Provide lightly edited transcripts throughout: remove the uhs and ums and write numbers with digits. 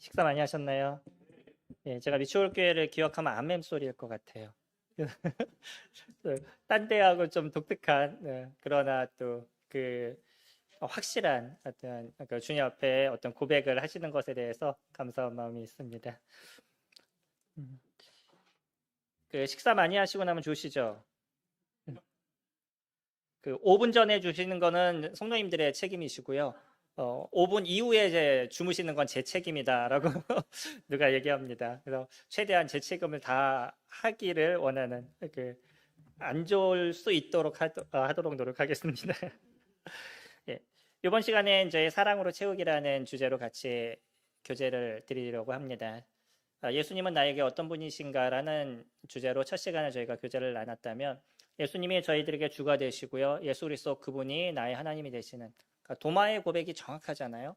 식사 많이 하셨나요? 예, 제가 미추홀 교회를 기억하면 아멘 소리일 것 같아요. 딴 데하고 좀 독특한, 그러나 또 그 확실한 어떤 그 주님 앞에 어떤 고백을 하시는 것에 대해서 감사한 마음이 있습니다. 음, 그 식사 많이 하시고 나면 좋으시죠? 그 5분 전에 주시는 거는 성도님들의 책임이시고요. 5분 이후에 이제 주무시는 건 제 책임이다라고 누가 얘기합니다. 그래서 최대한 제 책임을 다 하기를 원하는 안 좋을 수 있도록 하도록 노력하겠습니다. 예. 이번 시간에 이제 사랑으로 채우기라는 주제로 같이 교제를 드리려고 합니다. 예수님은 나에게 어떤 분이신가라는 주제로 첫 시간에 저희가 교제를 나눴다면 예수님이 저희들에게 주가 되시고요. 예수 그리스도 그분이 나의 하나님이 되시는 그러니까 도마의 고백이 정확하잖아요.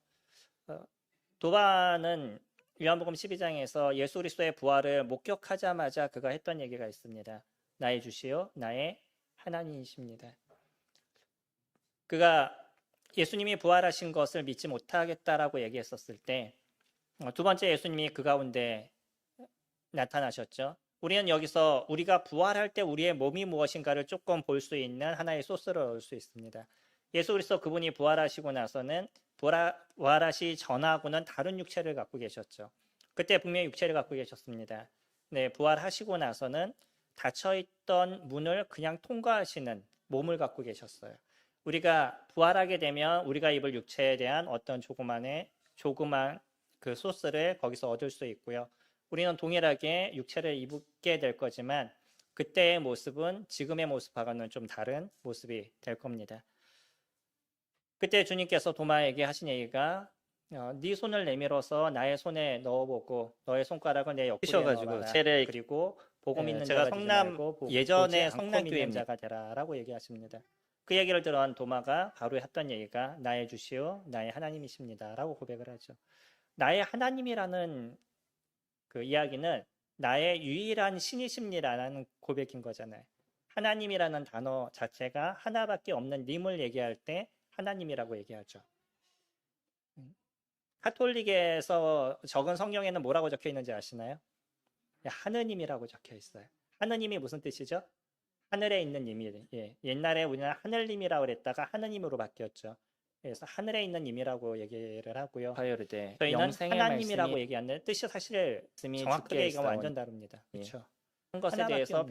도마는 요한복음 12장에서 예수 그리스도의 부활을 목격하자마자 그가 했던 얘기가 있습니다. 나의 주시요 나의 하나님이십니다. 그가 예수님이 부활하신 것을 믿지 못하겠다라고 얘기했었을 때 두 번째 예수님이 그 가운데 나타나셨죠. 우리는 여기서 우리가 부활할 때 우리의 몸이 무엇인가를 조금 볼 수 있는 하나의 소스를 얻을 수 있습니다. 예수 그리스도 그분이 부활하시고 나서는 부활하시 전하고는 다른 육체를 갖고 계셨죠. 그때 분명히 육체를 갖고 계셨습니다. 네, 부활하시고 나서는 닫혀있던 문을 그냥 통과하시는 몸을 갖고 계셨어요. 우리가 부활하게 되면 우리가 입을 육체에 대한 어떤 조그만 그 소스를 거기서 얻을 수 있고요. 우리는 동일하게 육체를 입게 될 거지만 그때의 모습은 지금의 모습하고는 좀 다른 모습이 될 겁니다. 그때 주님께서 도마에게 하신 얘기가 네 손을 내밀어서 나의 손에 넣어보고 너의 손가락을 내 옆구리에 넣어봐라. 그리고 복음 있는 자가 되지 말고 예전에 성남 믿는 자가 되라라고 얘기하십니다. 그 얘기를 들은 도마가 바로 했던 얘기가 나의 주시오 나의 하나님이십니다라고 고백을 하죠. 나의 하나님이라는 그 이야기는 나의 유일한 신이십니다라는 고백인 거잖아요. 하나님이라는 단어 자체가 하나밖에 없는 님을 얘기할 때 하나님이라고 얘기하죠. 카톨릭에서 적은 성경에는 뭐라고 적혀 있는지 아시나요? 하느님이라고 적혀 있어요. 하느님이 무슨 뜻이죠? 하늘에 있는 님이. 예. 옛날에 우리는 하늘님이라고 그랬다가 하느님으로 바뀌었죠. 그래서 하늘에 있는 님이라고 얘기를 하고요. 저희는 하나님이라고 얘기하는데 뜻이 사실 정확하게 얘기하면 완전 다릅니다. 그렇죠. 그런 것에 대해서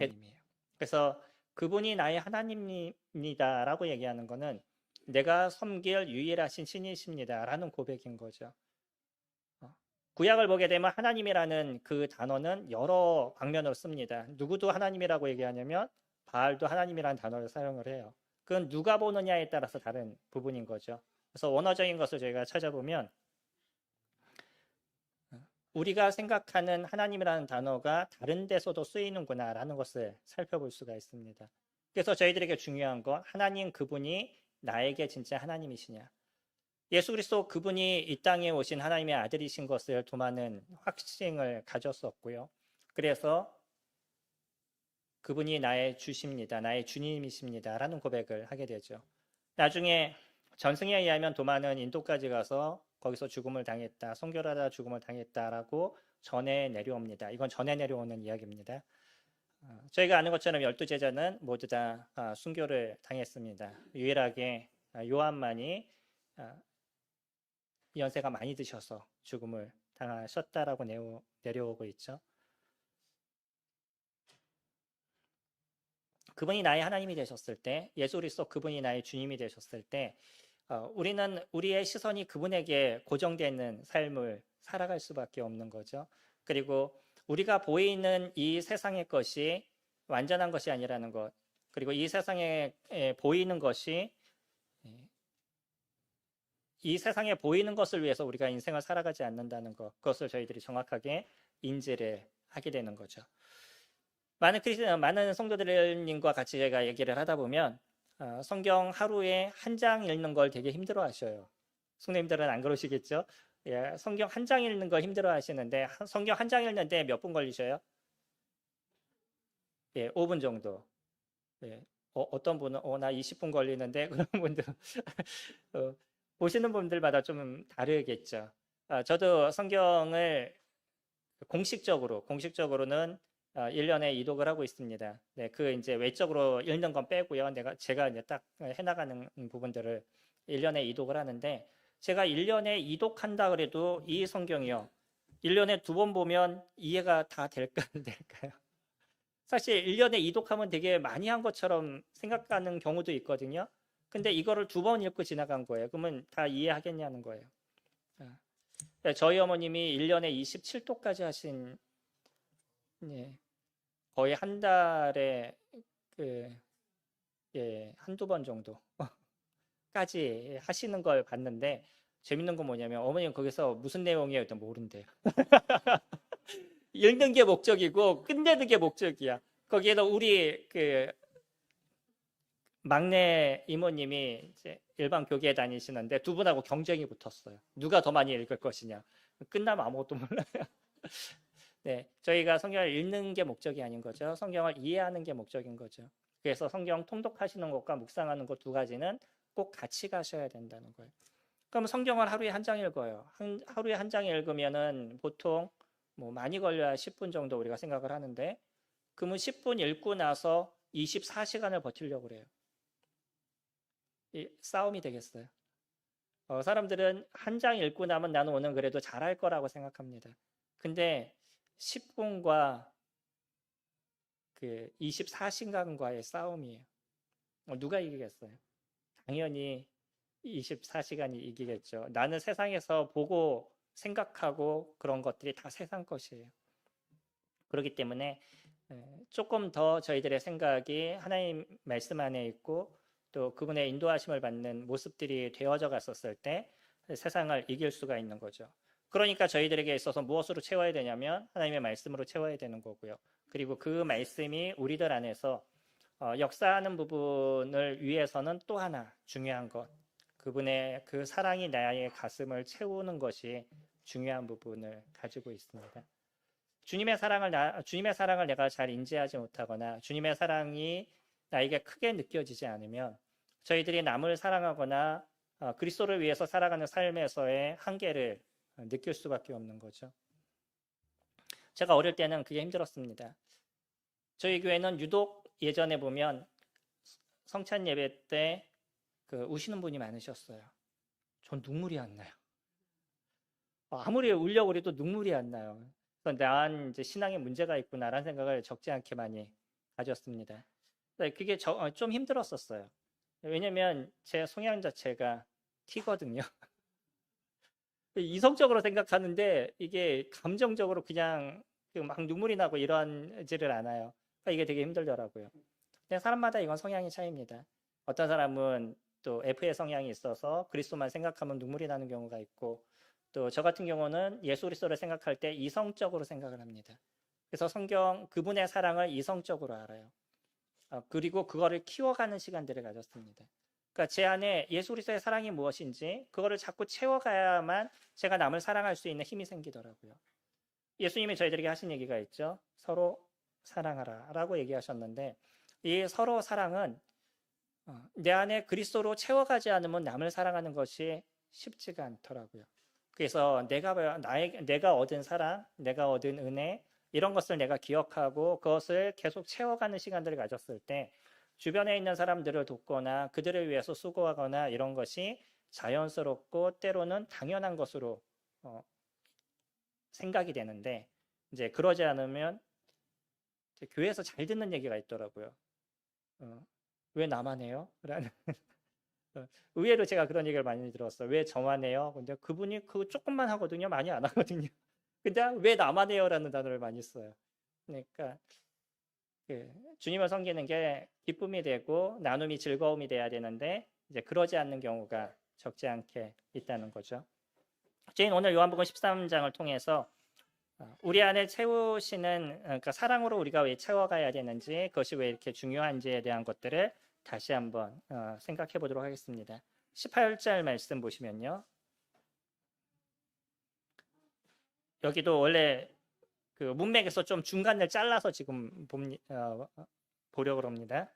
그래서 그분이 나의 하나님입니다라고 얘기하는 것은 내가 섬길 유일하신 신이십니다라는 고백인 거죠. 구약을 보게 되면 하나님이라는 그 단어는 여러 방면으로 씁니다. 누구도 하나님이라고 얘기하냐면 바알도 하나님이라는 단어를 사용을 해요. 그건 누가 보느냐에 따라서 다른 부분인 거죠. 그래서 원어적인 것을 저희가 찾아보면 우리가 생각하는 하나님이라는 단어가 다른 데서도 쓰이는구나라는 것을 살펴볼 수가 있습니다. 그래서 저희들에게 중요한 건 하나님 그분이 나에게 진짜 하나님이시냐. 예수 그리스도 그분이 이 땅에 오신 하나님의 아들이신 것을 도마는 확신을 가졌었고요. 그래서 그분이 나의 주십니다. 나의 주님이십니다. 라는 고백을 하게 되죠. 나중에 전승에 의하면 도마는 인도까지 가서 거기서 죽음을 당했다. 선교하다 죽음을 당했다라고 전해 내려옵니다. 이건 전해 내려오는 이야기입니다. 저희가 아는 것처럼 12제자는 모두 다 순교를 당했습니다. 유일하게 요한만이 연세가 많이 드셔서 죽음을 당하셨다라고 내려오고 있죠. 그분이 나의 하나님이 되셨을 때, 예수 그리스도 그분이 나의 주님이 되셨을 때 우리는 우리의 시선이 그분에게 고정되어 있는 삶을 살아갈 수밖에 없는 거죠. 그리고 우리가 보이는 이 세상의 것이 완전한 것이 아니라는 것, 그리고 이 세상에 보이는 것이 이 세상에 보이는 것을 위해서 우리가 인생을 살아가지 않는다는 것, 그것을 저희들이 정확하게 인지를 하게 되는 거죠. 많은 성도들님과 같이 제가 얘기를 하다 보면 성경 하루에 한 장 읽는 걸 되게 힘들어 하셔요. 성도님들은 안 그러시겠죠? 예, 성경 한 장 읽는 거 힘들어 하시는데 성경 한 장 읽는데 몇 분 걸리셔요? 예, 5분 정도. 예, 어떤 분은 나 20분 걸리는데 그런 분들 보시는 분들마다 좀 다르겠죠. 저도 성경을 공식적으로는 1년에 이독을 하고 있습니다. 네, 그 이제 외적으로 읽는 건 빼고요. 제가 이제 딱 해나가는 부분들을 1년에 이독을 하는데, 제가 1년에 이독한다 그래도 이 성경이요, 1년에 2번 보면 이해가 다 될까 안 될까요? 사실 1년에 이독하면 되게 많이 한 것처럼 생각하는 경우도 있거든요. 근데 이거를 2번 읽고 지나간 거예요. 그러면 다 이해하겠냐는 거예요. 저희 어머님이 1년에 27도까지 하신, 예, 거의 한 달에 그, 예, 한두 번 정도까지 하시는 걸 봤는데, 재밌는 건 뭐냐면 어머님 거기서 무슨 내용이에요? 일단 모른대요. 읽는 게 목적이고 끝내는 게 목적이야. 거기에도 우리 그 막내 이모님이 이제 일반 교계에 다니시는데 두 분하고 경쟁이 붙었어요. 누가 더 많이 읽을 것이냐. 끝나면 아무것도 몰라요. 네, 저희가 성경을 읽는 게 목적이 아닌 거죠. 성경을 이해하는 게 목적인 거죠. 그래서 성경 통독하시는 것과 묵상하는 것 두 가지는 꼭 같이 가셔야 된다는 거예요. 그럼 성경을 하루에 한 장 읽어요. 하루에 한 장 읽으면은 보통 뭐 많이 걸려야 10분 정도 우리가 생각을 하는데, 그러면 10분 읽고 나서 24시간을 버티려고 그래요. 이 싸움이 되겠어요. 사람들은 한 장 읽고 나면 나는 오늘 그래도 잘할 거라고 생각합니다. 근데 10분과 그 24시간과의 싸움이에요. 누가 이기겠어요? 당연히 24시간이 이기겠죠. 나는 세상에서 보고 생각하고 그런 것들이 다 세상 것이에요. 그렇기 때문에 조금 더 저희들의 생각이 하나님 말씀 안에 있고 또 그분의 인도하심을 받는 모습들이 되어져 갔었을 때 세상을 이길 수가 있는 거죠. 그러니까 저희들에게 있어서 무엇으로 채워야 되냐면 하나님의 말씀으로 채워야 되는 거고요. 그리고 그 말씀이 우리들 안에서 역사하는 부분을 위해서는 또 하나 중요한 것, 그분의 그 사랑이 나의 가슴을 채우는 것이 중요한 부분을 가지고 있습니다. 주님의 사랑을 내가 잘 인지하지 못하거나 주님의 사랑이 나에게 크게 느껴지지 않으면 저희들이 남을 사랑하거나 그리스도를 위해서 살아가는 삶에서의 한계를 느낄 수밖에 없는 거죠. 제가 어릴 때는 그게 힘들었습니다. 저희 교회는 유독 예전에 보면 성찬 예배 때 우시는 분이 많으셨어요. 전 눈물이 안 나요. 아무리 울려고 해도 눈물이 안 나요. 그래서 난 이제 신앙에 문제가 있구나라는 생각을 적지 않게 많이 가졌습니다. 그게 좀 힘들었었어요. 왜냐면 제 성향 자체가 T거든요. 이성적으로 생각하는데 이게 감정적으로 그냥 막 눈물이 나고 이러지를 않아요. 그러니까 이게 되게 힘들더라고요. 근데 사람마다 이건 성향의 차이입니다. 어떤 사람은 또 F의 성향이 있어서 그리스도만 생각하면 눈물이 나는 경우가 있고, 또 저 같은 경우는 예수 그리스도를 생각할 때 이성적으로 생각을 합니다. 그래서 성경 그분의 사랑을 이성적으로 알아요. 그리고 그거를 키워가는 시간들을 가졌습니다. 그러니까 제 안에 예수 그리스도의 사랑이 무엇인지 그거를 자꾸 채워가야만 제가 남을 사랑할 수 있는 힘이 생기더라고요. 예수님이 저희들에게 하신 얘기가 있죠. 서로 사랑하라 라고 얘기하셨는데, 이 서로 사랑은 내 안에 그리스도로 채워가지 않으면 남을 사랑하는 것이 쉽지가 않더라고요. 그래서 내가 얻은 사랑, 내가 얻은 은혜, 이런 것을 내가 기억하고 그것을 계속 채워가는 시간들을 가졌을 때 주변에 있는 사람들을 돕거나 그들을 위해서 수고하거나 이런 것이 자연스럽고 때로는 당연한 것으로 생각이 되는데, 이제 그러지 않으면 교회에서 잘 듣는 얘기가 있더라고요. 왜 나만 해요? 라는 의외로 제가 그런 얘기를 많이 들었어요. 왜 저만 해요? 근데 그분이 그거 조금만 하거든요. 많이 안 하거든요. 근데 왜 나만 해요? 라는 단어를 많이 써요. 그러니까 주님을 섬기는 게 기쁨이 되고 나눔이 즐거움이 돼야 되는데 이제 그러지 않는 경우가 적지 않게 있다는 거죠. 저희는 오늘 요한복음 13장을 통해서 우리 안에 채우시는, 그러니까 사랑으로 우리가 왜 채워가야 되는지, 그것이 왜 이렇게 중요한지에 대한 것들을 다시 한번 생각해 보도록 하겠습니다. 18절 말씀 보시면요. 여기도 원래 그 문맥에서 좀 중간을 잘라서 지금 보려고 합니다.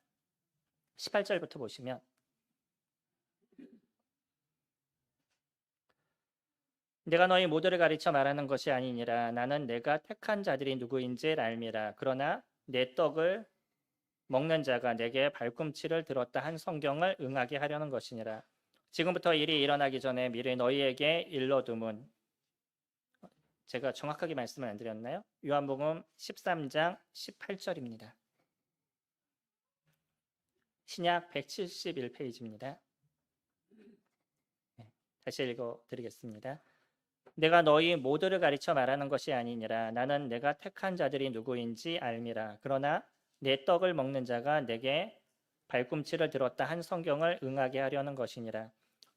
18절부터 보시면 내가 너희 모두를 가르쳐 말하는 것이 아니니라. 나는 내가 택한 자들이 누구인지 알미라. 그러나 내 떡을 먹는 자가 내게 발꿈치를 들었다 한 성경을 응하게 하려는 것이니라. 지금부터 일이 일어나기 전에 미리 너희에게 일러두문. 제가 정확하게 말씀을 안 드렸나요? 요한복음 13장 18절입니다. 신약 171페이지입니다. 다시 읽어드리겠습니다. 내가 너희 모두를 가르쳐 말하는 것이 아니니라. 나는 내가 택한 자들이 누구인지 알미라. 그러나 내 떡을 먹는 자가 내게 발꿈치를 들었다 한 성경을 응하게 하려는 것이니라.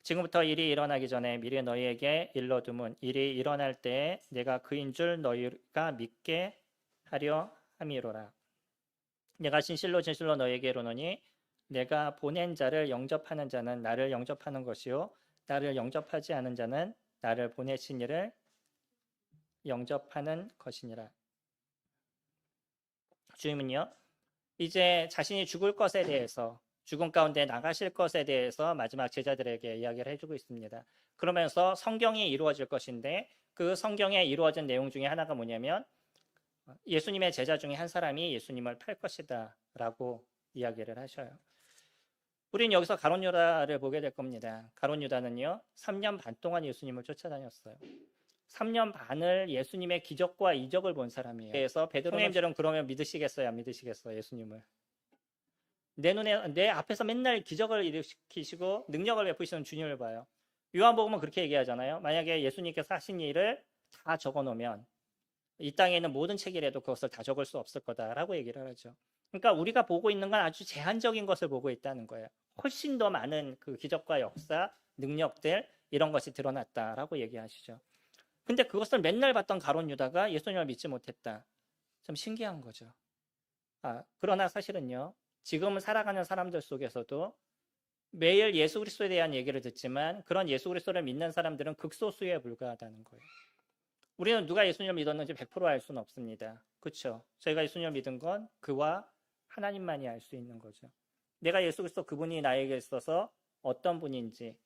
지금부터 일이 일어나기 전에 미리 너희에게 일러두문. 일이 일어날 때에 내가 그인 줄 너희가 믿게 하려 함이로라. 내가 진실로 진실로 너희에게 이르노니 내가 보낸 자를 영접하는 자는 나를 영접하는 것이요 나를 영접하지 않은 자는 나를 보내신 이를 영접하는 것이니라. 주님은요, 이제 자신이 죽을 것에 대해서, 죽음 가운데 나가실 것에 대해서 마지막 제자들에게 이야기를 해주고 있습니다. 그러면서 성경이 이루어질 것인데 그 성경에 이루어진 내용 중에 하나가 뭐냐면 예수님의 제자 중에 한 사람이 예수님을 팔 것이다 라고 이야기를 하셔요. 우리는 여기서 가룟 유다를 보게 될 겁니다. 가룟 유다는요, 3년 반 동안 예수님을 쫓아다녔어요. 3년 반을 예수님의 기적과 이적을 본 사람이에요. 그래서 베드로님들은 그러면 믿으시겠어요? 안 믿으시겠어요? 예수님을. 내 앞에서 맨날 기적을 일으키시고 능력을 베푸시는 주님을 봐요. 요한복음은 그렇게 얘기하잖아요. 만약에 예수님께서 하신 일을 다 적어놓으면 이 땅에 있는 모든 책이라도 그것을 다 적을 수 없을 거다라고 얘기를 하죠. 그러니까 우리가 보고 있는 건 아주 제한적인 것을 보고 있다는 거예요. 훨씬 더 많은 그 기적과 역사, 능력들 이런 것이 드러났다라고 얘기하시죠. 근데 그것을 맨날 봤던 가룟 유다가 예수님을 믿지 못했다. 좀 신기한 거죠. 그러나 사실은요. 지금 살아가는 사람들 속에서도 매일 예수 그리스도에 대한 얘기를 듣지만 그런 예수 그리스도를 믿는 사람들은 극소수에 불과하다는 거예요. 우리는 누가 예수님을 믿었는지 100% 알 수는 없습니다. 그렇죠? 저희가 예수님을 믿은 건 그와 하나님만이 알 수 있는 거죠. 내가 예수 그리스도 그분이 나에게 있어서 어떤 분인지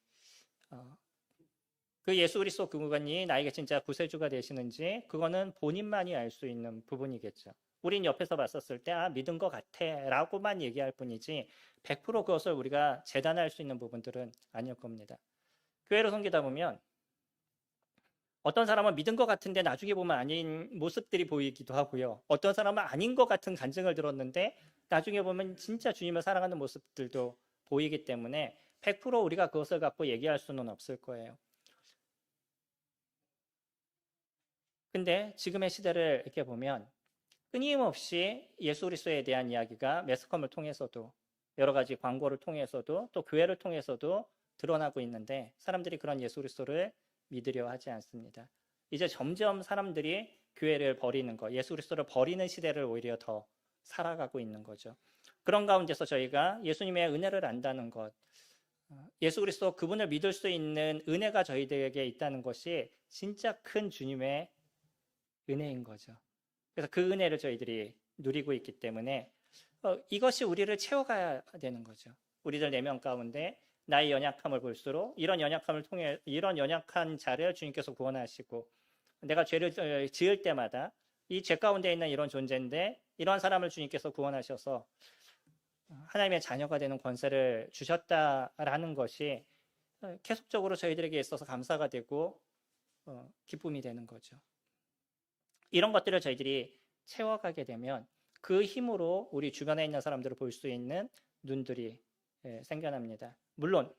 그 예수 그리스도 그분이 나에게 진짜 구세주가 되시는지 그거는 본인만이 알 수 있는 부분이겠죠. 우린 옆에서 봤었을 때 믿은 것 같아 라고만 얘기할 뿐이지 100% 그것을 우리가 재단할 수 있는 부분들은 아닐 겁니다. 교회로 섬기다 보면 어떤 사람은 믿은 것 같은데 나중에 보면 아닌 모습들이 보이기도 하고요. 어떤 사람은 아닌 것 같은 간증을 들었는데 나중에 보면 진짜 주님을 사랑하는 모습들도 보이기 때문에 100% 우리가 그것을 갖고 얘기할 수는 없을 거예요. 근데 지금의 시대를 이렇게 보면 끊임없이 예수 그리스도에 대한 이야기가 매스컴을 통해서도 여러 가지 광고를 통해서도 또 교회를 통해서도 드러나고 있는데 사람들이 그런 예수 그리스도를 믿으려 하지 않습니다. 이제 점점 사람들이 교회를 버리는 것, 예수 그리스도를 버리는 시대를 오히려 더 살아가고 있는 거죠. 그런 가운데서 저희가 예수님의 은혜를 안다는 것, 예수 그리스도 그분을 믿을 수 있는 은혜가 저희들에게 있다는 것이 진짜 큰 주님의 은혜인 거죠. 그래서 그 은혜를 저희들이 누리고 있기 때문에 이것이 우리를 채워가야 되는 거죠. 우리들 내면 가운데 나의 연약함을 볼수록 이런 연약함을 통해 이런 연약한 자를 주님께서 구원하시고 내가 죄를 지을 때마다 이 죄 가운데 있는 이런 존재인데 이런 사람을 주님께서 구원하셔서 하나님의 자녀가 되는 권세를 주셨다라는 것이 계속적으로 저희들에게 있어서 감사가 되고 기쁨이 되는 거죠. 이런 것들을 저희들이 채워가게 되면 그 힘으로 우리 주변에 있는 사람들을 볼 수 있는 눈들이 생겨납니다. 물론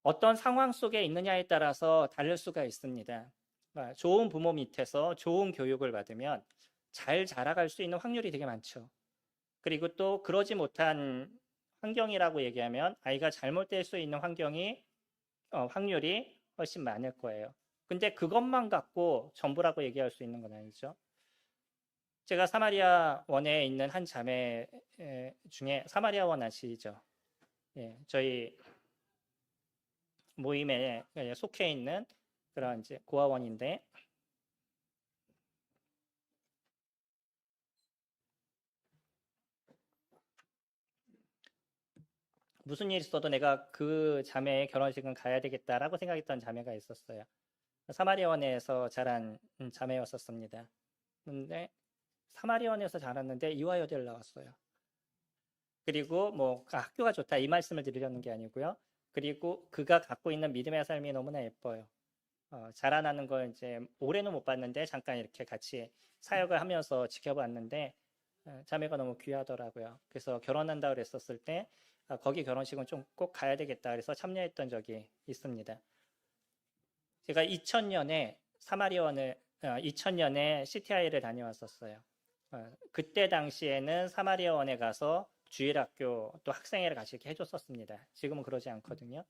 어떤 상황 속에 있느냐에 따라서 다를 수가 있습니다. 좋은 부모 밑에서 좋은 교육을 받으면 잘 자라갈 수 있는 확률이 되게 많죠. 그리고 또 그러지 못한 환경이라고 얘기하면 아이가 잘못될 수 있는 확률이 훨씬 많을 거예요. 근데 그것만 갖고 전부라고 얘기할 수 있는 건 아니죠. 제가 사마리아 원에 있는 한 자매 중에 사마리아 원 아시죠? 예, 저희 모임에 속해 있는 그런 이제 고아원인데 무슨 일이 있어도 내가 그 자매의 결혼식은 가야 되겠다라고 생각했던 자매가 있었어요. 사마리아원에서 자란 자매였었습니다. 근데 사마리아원에서 자랐는데 이화여대를 나왔어요. 그리고 뭐 학교가 좋다 이 말씀을 드리려는 게 아니고요. 그리고 그가 갖고 있는 믿음의 삶이 너무나 예뻐요. 자라나는 걸 이제 올해는 못 봤는데 잠깐 이렇게 같이 사역을 하면서 지켜봤는데 자매가 너무 귀하더라고요. 그래서 결혼한다 그랬었을 때 거기 결혼식은 좀 꼭 가야 되겠다 그래서 참여했던 적이 있습니다. 제가 2000년에 2000년에 CTI를 다녀왔었어요. 그때 당시에는 사마리아원에 가서 주일학교 또 학생회를 같이 이렇게 해줬었습니다. 지금은 그러지 않거든요.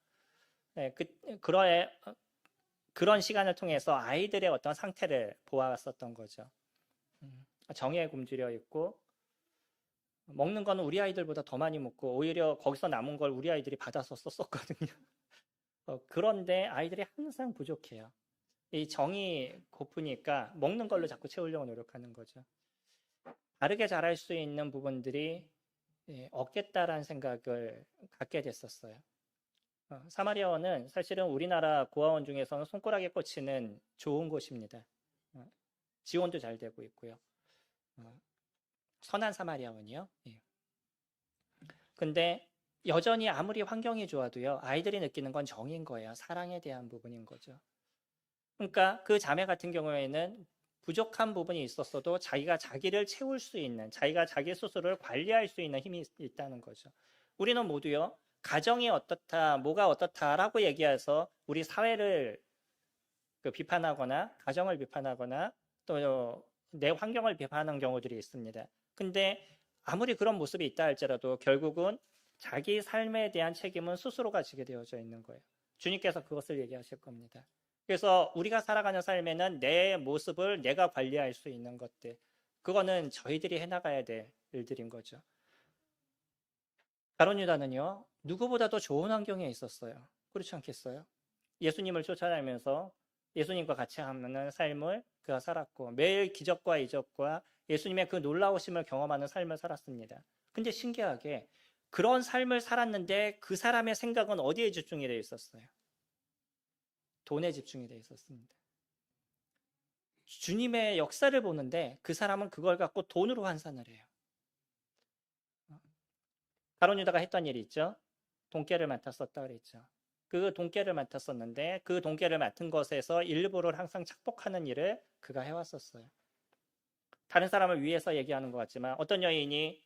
네, 그런 시간을 통해서 아이들의 어떤 상태를 보아왔었던 거죠. 정에 굶주려 있고 먹는 거는 우리 아이들보다 더 많이 먹고 오히려 거기서 남은 걸 우리 아이들이 받아서 썼었거든요. 그런데 아이들이 항상 부족해요. 이 정이 고프니까 먹는 걸로 자꾸 채우려고 노력하는 거죠. 다르게 자랄 수 있는 부분들이 없겠다라는 생각을 갖게 됐었어요. 사마리아원은 사실은 우리나라 고아원 중에서는 손가락에 꽂히는 좋은 곳입니다. 지원도 잘 되고 있고요. 선한 사마리아원이요. 예. 근데 여전히 아무리 환경이 좋아도요, 아이들이 느끼는 건 정인 거예요. 사랑에 대한 부분인 거죠. 그러니까 그 자매 같은 경우에는 부족한 부분이 있었어도 자기가 자기를 채울 수 있는, 자기가 자기 스스로를 관리할 수 있는 힘이 있다는 거죠. 우리는 모두요, 가정이 어떻다, 뭐가 어떻다라고 얘기해서 우리 사회를 비판하거나, 가정을 비판하거나, 또 내 환경을 비판하는 경우들이 있습니다. 근데 아무리 그런 모습이 있다 할지라도 결국은 자기 삶에 대한 책임은 스스로가 지게 되어져 있는 거예요. 주님께서 그것을 얘기하실 겁니다. 그래서 우리가 살아가는 삶에는 내 모습을 내가 관리할 수 있는 것들, 그거는 저희들이 해나가야 될 일들인 거죠. 가룟 유다는요, 누구보다도 좋은 환경에 있었어요. 그렇지 않겠어요? 예수님을 쫓아다니면서 예수님과 같이 하는 삶을 그가 살았고 매일 기적과 이적과 예수님의 그 놀라우심을 경험하는 삶을 살았습니다. 근데 신기하게 그런 삶을 살았는데 그 사람의 생각은 어디에 집중이 되어 있었어요? 돈에 집중이 되어 있었습니다. 주님의 역사를 보는데 그 사람은 그걸 갖고 돈으로 환산을 해요. 가룟 유다가 했던 일이 있죠. 돈깨를 맡았었다 그랬죠. 그 돈깨를 맡았었는데 그 돈깨를 맡은 것에서 일부를 항상 착복하는 일을 그가 해왔었어요. 다른 사람을 위해서 얘기하는 것 같지만 어떤 여인이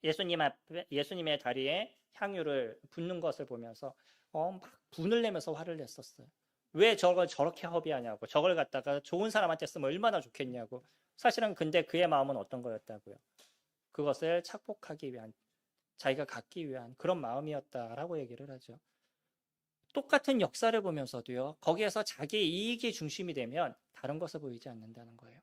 예수님의 다리에 향유를 붓는 것을 보면서 막 분을 내면서 화를 냈었어요. 왜 저걸 저렇게 허비하냐고, 저걸 갖다가 좋은 사람한테 쓰면 얼마나 좋겠냐고. 사실은 근데 그의 마음은 어떤 거였다고요? 그것을 착복하기 위한, 자기가 갖기 위한 그런 마음이었다라고 얘기를 하죠. 똑같은 역사를 보면서도요, 거기에서 자기 이익이 중심이 되면 다른 것을 보이지 않는다는 거예요.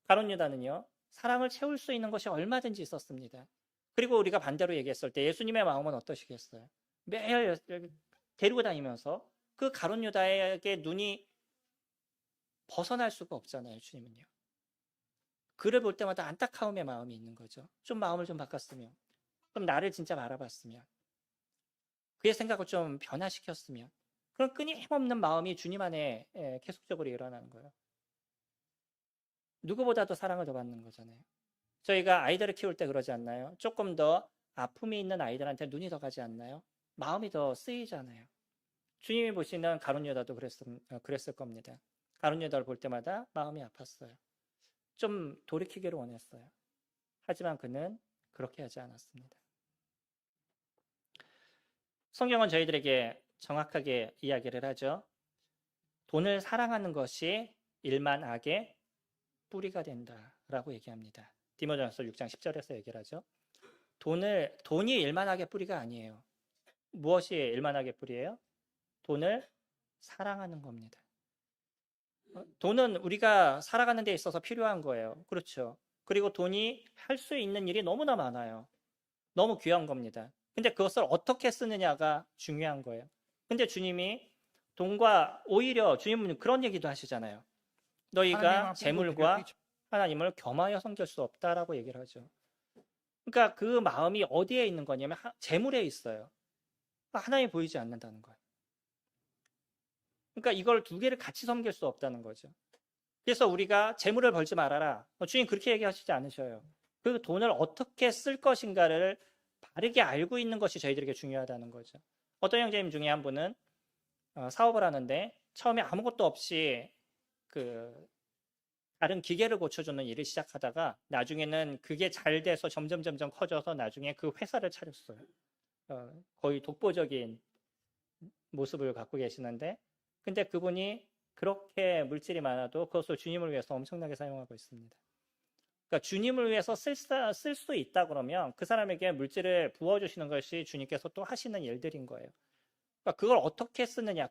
가룟 유다는요, 사랑을 채울 수 있는 것이 얼마든지 있었습니다. 그리고 우리가 반대로 얘기했을 때 예수님의 마음은 어떠시겠어요? 매일 데리고 다니면서 그 가룟 유다에게 눈이 벗어날 수가 없잖아요, 주님은요. 그를 볼 때마다 안타까움의 마음이 있는 거죠. 좀 마음을 좀 바꿨으면, 좀 나를 진짜 바라봤으면, 그의 생각을 좀 변화시켰으면, 그런 끊임없는 마음이 주님 안에 계속적으로 일어나는 거예요. 누구보다도 사랑을 더 받는 거잖아요. 저희가 아이들을 키울 때 그러지 않나요? 조금 더 아픔이 있는 아이들한테 눈이 더 가지 않나요? 마음이 더 쓰이잖아요. 주님이 보시는 가룟 유다도 그랬을 겁니다. 가룟 유다를 볼 때마다 마음이 아팠어요. 좀 돌이키기를 원했어요. 하지만 그는 그렇게 하지 않았습니다. 성경은 저희들에게 정확하게 이야기를 하죠. 돈을 사랑하는 것이 일만 악의 뿌리가 된다라고 얘기합니다. 디모데전서 6장 10절에서 얘기를 하죠. 돈이 일만 악의 뿌리가 아니에요. 무엇이 일만 악의 뿌리예요? 돈을 사랑하는 겁니다. 돈은 우리가 살아가는 데 있어서 필요한 거예요. 그렇죠. 그리고 돈이 할 수 있는 일이 너무나 많아요. 너무 귀한 겁니다. 근데 그것을 어떻게 쓰느냐가 중요한 거예요. 근데 주님이 돈과 오히려 주님은 그런 얘기도 하시잖아요. 너희가 재물과 하나님을 겸하여 섬길 수 없다라고 얘기를 하죠. 그러니까 그 마음이 어디에 있는 거냐면 재물에 있어요. 하나님이 보이지 않는다는 거예요. 그러니까 이걸 두 개를 같이 섬길 수 없다는 거죠. 그래서 우리가 재물을 벌지 말아라. 주님 그렇게 얘기하시지 않으셔요. 그 돈을 어떻게 쓸 것인가를 바르게 알고 있는 것이 저희들에게 중요하다는 거죠. 어떤 형제님 중에 한 분은 사업을 하는데 처음에 아무것도 없이 그 다른 기계를 고쳐주는 일을 시작하다가 나중에는 그게 잘 돼서 점점 커져서 나중에 그 회사를 차렸어요. 거의 독보적인 모습을 갖고 계시는데 근데 그분이 그렇게 물질이 많아도 그것을 주님을 위해서 엄청나게 사용하고 있습니다. 그러니까 주님을 위해서 쓸 수 있다 그러면 그 사람에게 물질을 부어주시는 것이 주님께서 또 하시는 일들인 거예요. 그러니까 그걸 어떻게 쓰느냐.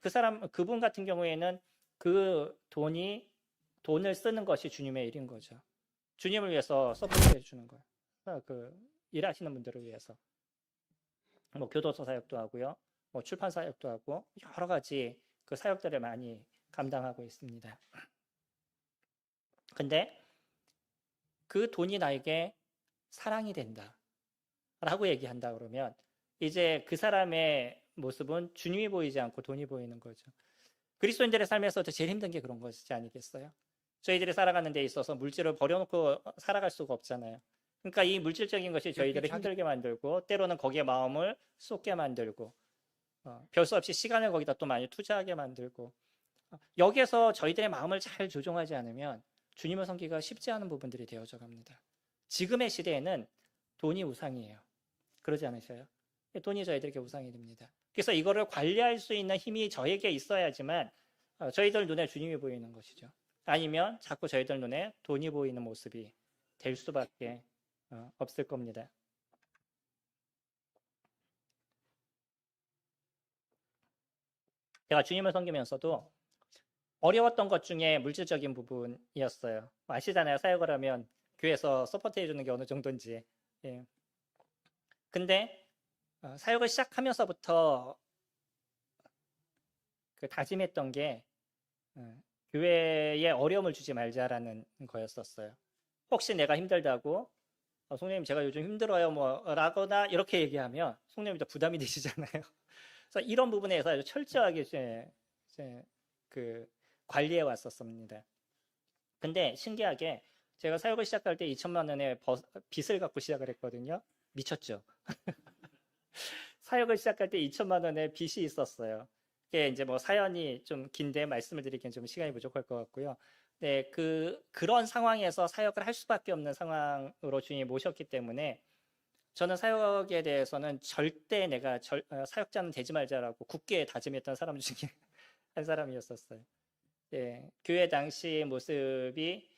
그분 같은 경우에는 그 돈을 쓰는 것이 주님의 일인 거죠. 주님을 위해서 서포트 해주는 거예요. 그 일하시는 분들을 위해서. 뭐 교도소 사역도 하고요. 뭐 출판 사역도 하고 여러 가지 그 사역들을 많이 감당하고 있습니다. 근데 그 돈이 나에게 사랑이 된다 라고 얘기한다 그러면 이제 그 사람의 모습은 주님이 보이지 않고 돈이 보이는 거죠. 그리스도인들의 삶에서도 제일 힘든 게 그런 것이지 아니겠어요? 저희들이 살아가는 데 있어서 물질을 버려놓고 살아갈 수가 없잖아요. 그러니까 이 물질적인 것이 저희들을 힘들게 만들고 때로는 거기에 마음을 쏟게 만들고 별 수 없이 시간을 거기다 또 많이 투자하게 만들고 여기에서 저희들의 마음을 잘 조종하지 않으면 주님을 섬기기가 쉽지 않은 부분들이 되어져 갑니다. 지금의 시대에는 돈이 우상이에요. 그러지 않으셔요? 돈이 저희들에게 우상이 됩니다. 그래서 이거를 관리할 수 있는 힘이 저에게 있어야지만 저희들 눈에 주님이 보이는 것이죠. 아니면 자꾸 저희들 눈에 돈이 보이는 모습이 될 수밖에 없을 겁니다. 제가 주님을 섬기면서도 어려웠던 것 중에 물질적인 부분이었어요. 아시잖아요. 사역을 하면 교회에서 서포트 해주는 게 어느 정도인지. 예. 근데 사역을 시작하면서부터 그 다짐했던 게 교회에 어려움을 주지 말자라는 거였었어요. 혹시 내가 힘들다고 성령님 제가 요즘 힘들어요 뭐 라거나 이렇게 얘기하면 성령님도 부담이 되시잖아요. 그래서 이런 부분에 서 철저하게 그 관리해 왔었습니다. 근데 신기하게 제가 사역을 시작할 때 2천만 원의 빚을 갖고 시작을 했거든요. 미쳤죠. 사역을 시작할 때 2천만 원의 빚이 있었어요. 그게 이제 뭐 사연이 좀 긴데 말씀을 드리기엔 좀 시간이 부족할 것 같고요. 네, 그런 상황에서 사역을 할 수밖에 없는 상황으로 주님이 모셨기 때문에 저는 사역에 대해서는 절대 내가 사역자는 되지 말자라고 굳게 다짐했던 사람 중에 한 사람이었었어요. 예, 교회 당시 모습이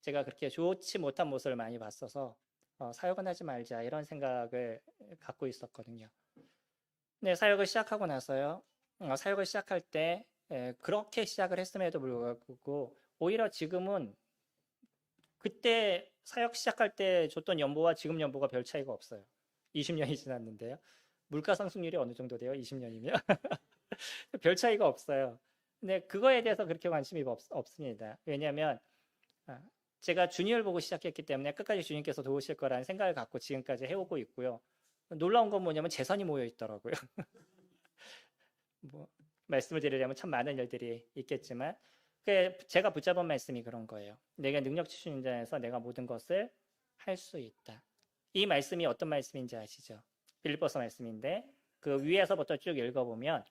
제가 그렇게 좋지 못한 모습을 많이 봤어서 사역은 하지 말자 이런 생각을 갖고 있었거든요. 네, 사역을 시작하고 나서요. 사역을 시작할 때 그렇게 시작을 했음에도 불구하고 오히려 지금은 그때 사역 시작할 때 줬던 연보와 지금 연보가 별 차이가 없어요. 20년이 지났는데요. 물가 상승률이 어느 정도 돼요? 20년이면? 별 차이가 없어요. 근데 그거에 대해서 그렇게 관심이 없습니다. 왜냐하면 제가 주님을 보고 시작했기 때문에 끝까지 주님께서 도우실 거라는 생각을 갖고 지금까지 해오고 있고요. 놀라운 건 뭐냐면 재산이 모여 있더라고요. 뭐 말씀을 드리려면 참 많은 일들이 있겠지만 제가 붙잡은 말씀이 그런 거예요. 내가 능력 주시는 자에서 내가 모든 것을 할 수 있다. 이 말씀이 어떤 말씀인지 아시죠? 빌립보서 말씀인데 그 위에서부터 쭉 읽어보면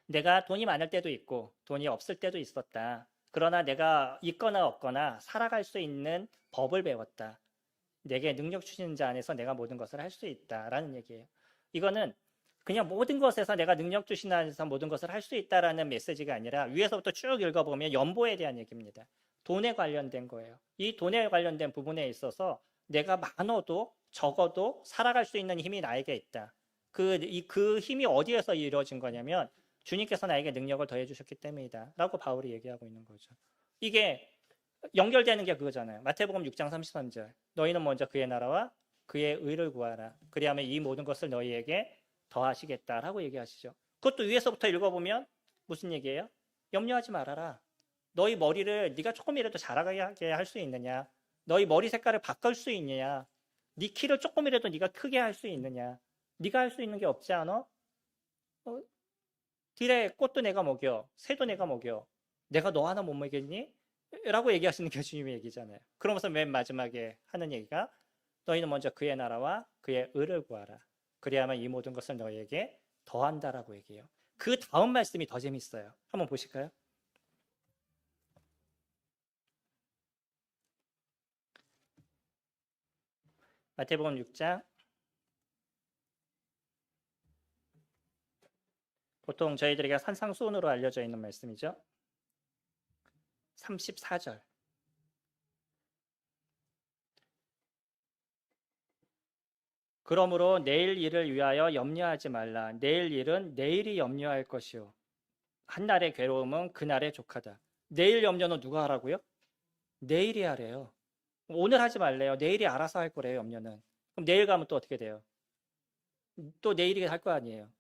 내가 돈이 많을 때도 있고 돈이 없을 때도 있었다. 그러나 내가 있거나 없거나 살아갈 수 있는 법을 배웠다. 내게 능력 주시는 자 안에서 내가 모든 것을 할 수 있다라는 얘기예요. 이거는 그냥 모든 것에서 내가 능력 주시는 안에서 모든 것을 할 수 있다라는 메시지가 아니라 위에서부터 쭉 읽어보면 연보에 대한 얘기입니다. 돈에 관련된 거예요. 이 돈에 관련된 부분에 있어서 내가 많아도 적어도 살아갈 수 있는 힘이 나에게 있다. 그 힘이 어디에서 이루어진 거냐면 주님께서 나에게 능력을 더해 주셨기 때문이다 라고 바울이 얘기하고 있는 거죠. 이게 연결되는 게 그거잖아요. 마태복음 6장 33절 너희는 먼저 그의 나라와 그의 의를 구하라. 그리하면 이 모든 것을 너희에게 더하시겠다라고 얘기하시죠. 그것도 위에서부터 읽어보면 무슨 얘기예요? 염려하지 말아라. 너희 머리를 네가 조금이라도 자라게 할 수 있느냐? 너희 머리 색깔을 바꿀 수 있느냐? 네 키를 조금이라도 네가 크게 할 수 있느냐? 네가 할 수 있는 게 없지 않아? 들의 꽃도 내가 먹여, 새도 내가 먹여. 내가 너 하나 못 먹였니? 라고 얘기하시는 게 주님의 얘기잖아요. 그러면서 맨 마지막에 하는 얘기가 너희는 먼저 그의 나라와 그의 의를 구하라. 그리하면 이 모든 것을 너희에게 더한다라고 얘기해요. 그 다음 말씀이 더 재밌어요. 한번 보실까요? 마태복음 6장. 보통 저희들에게 산상수훈으로 알려져 있는 말씀이죠. 34절. 그러므로 내일 일을 위하여 염려하지 말라. 내일 일은 내일이 염려할 것이요. 한날의 괴로움은 그날의 족하다. 내일 염려는 누가 하라고요? 내일이 하래요. 오늘 하지 말래요. 내일이 알아서 할 거래요, 염려는. 그럼 내일 가면 또 어떻게 돼요? 또 내일이 할 거 아니에요.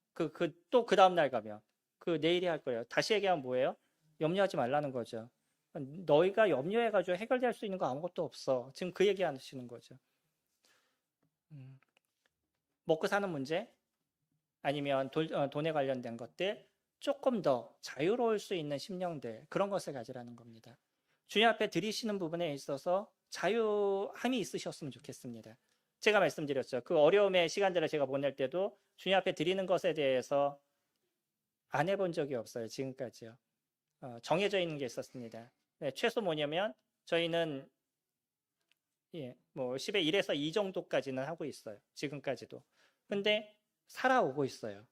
또 그 다음날 가면. 그 내일이 할 거예요. 다시 얘기하면 뭐예요? 염려하지 말라는 거죠. 너희가 염려해가지고 해결될 수 있는 거 아무것도 없어. 지금 그 얘기 하시는 거죠. 먹고 사는 문제? 아니면 돈에 관련된 것들? 조금 더 자유로울 수 있는 심령들, 그런 것을 가지라는 겁니다. 주님 앞에 드리시는 부분에 있어서 자유함이 있으셨으면 좋겠습니다. 제가 말씀드렸죠. 그 어려움의 시간들을 제가 보낼 때도 주님 앞에 드리는 것에 대해서 안 해본 적이 없어요. 지금까지요. 정해져 있는 게 있었습니다. 네, 최소 뭐냐면 저희는 뭐 10의 1에서 2 정도까지는 하고 있어요. 지금까지도. 근데 살아오고 있어요.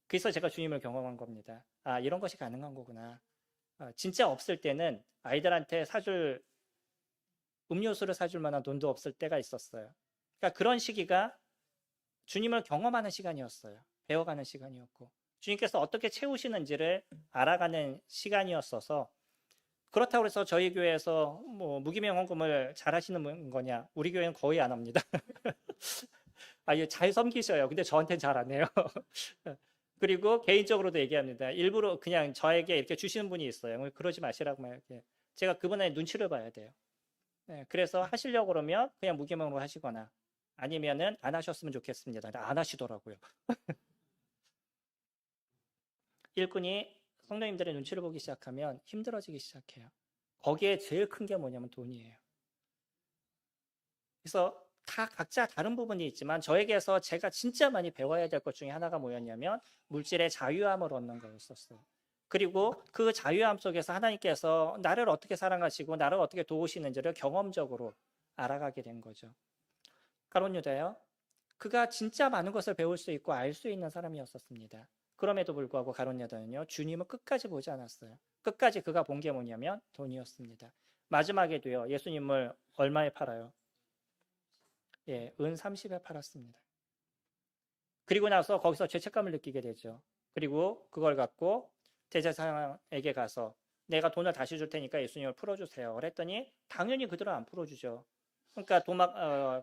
그래서 제가 주님을 경험한 겁니다. 아, 이런 것이 가능한 거구나. 진짜 없을 때는 아이들한테 음료수를 사줄 만한 돈도 없을 때가 있었어요. 그러니까 그런 시기가 주님을 경험하는 시간이었어요. 배워가는 시간이었고, 주님께서 어떻게 채우시는지를 알아가는 시간이었어서, 그렇다고 해서 저희 교회에서 뭐 무기명 헌금을 잘 하시는 거냐? 우리 교회는 거의 안 합니다. 잘 섬기셔요. 근데 저한테는 잘 안 해요. 그리고 개인적으로도 얘기합니다. 일부러 그냥 저에게 이렇게 주시는 분이 있어요. 그러지 마시라고 말해요. 제가 그분의 눈치를 봐야 돼요. 네, 그래서 하시려고 그러면 그냥 무기명으로 하시거나 아니면은 안 하셨으면 좋겠습니다. 안 하시더라고요. 일꾼이 성도님들의 눈치를 보기 시작하면 힘들어지기 시작해요. 거기에 제일 큰 게 뭐냐면 돈이에요. 그래서 다 각자 다른 부분이 있지만 저에게서 제가 진짜 많이 배워야 될 것 중에 하나가 뭐였냐면 물질의 자유함을 얻는 거였었어요. 그리고 그 자유함 속에서 하나님께서 나를 어떻게 사랑하시고 나를 어떻게 도우시는지를 경험적으로 알아가게 된 거죠. 가룟 유다요. 그가 진짜 많은 것을 배울 수 있고 알 수 있는 사람이었었습니다. 그럼에도 불구하고 가룟 유다는요, 주님을 끝까지 보지 않았어요. 끝까지 그가 본 게 뭐냐면 돈이었습니다. 마지막에도요, 예수님을 얼마에 팔아요? 은 30에 팔았습니다. 그리고 나서 거기서 죄책감을 느끼게 되죠. 그리고 그걸 갖고 대제사장에게 가서 내가 돈을 다시 줄 테니까 예수님을 풀어주세요. 그랬더니 당연히 그들은 안 풀어주죠. 그러니까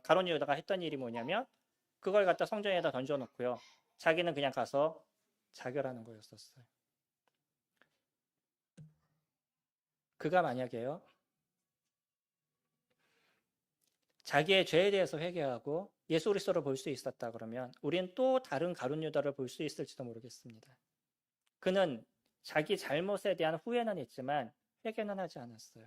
가룟 유다가 했던 일이 뭐냐면 그걸 갖다 성전에다 던져놓고요. 자기는 그냥 가서 자결하는 거였었어요. 그가 만약에요, 자기의 죄에 대해서 회개하고 예수 그리스도를 볼 수 있었다 그러면 우리는 또 다른 가룟 유다를 볼 수 있을지도 모르겠습니다. 그는 자기 잘못에 대한 후회는 했지만 회개는 하지 않았어요.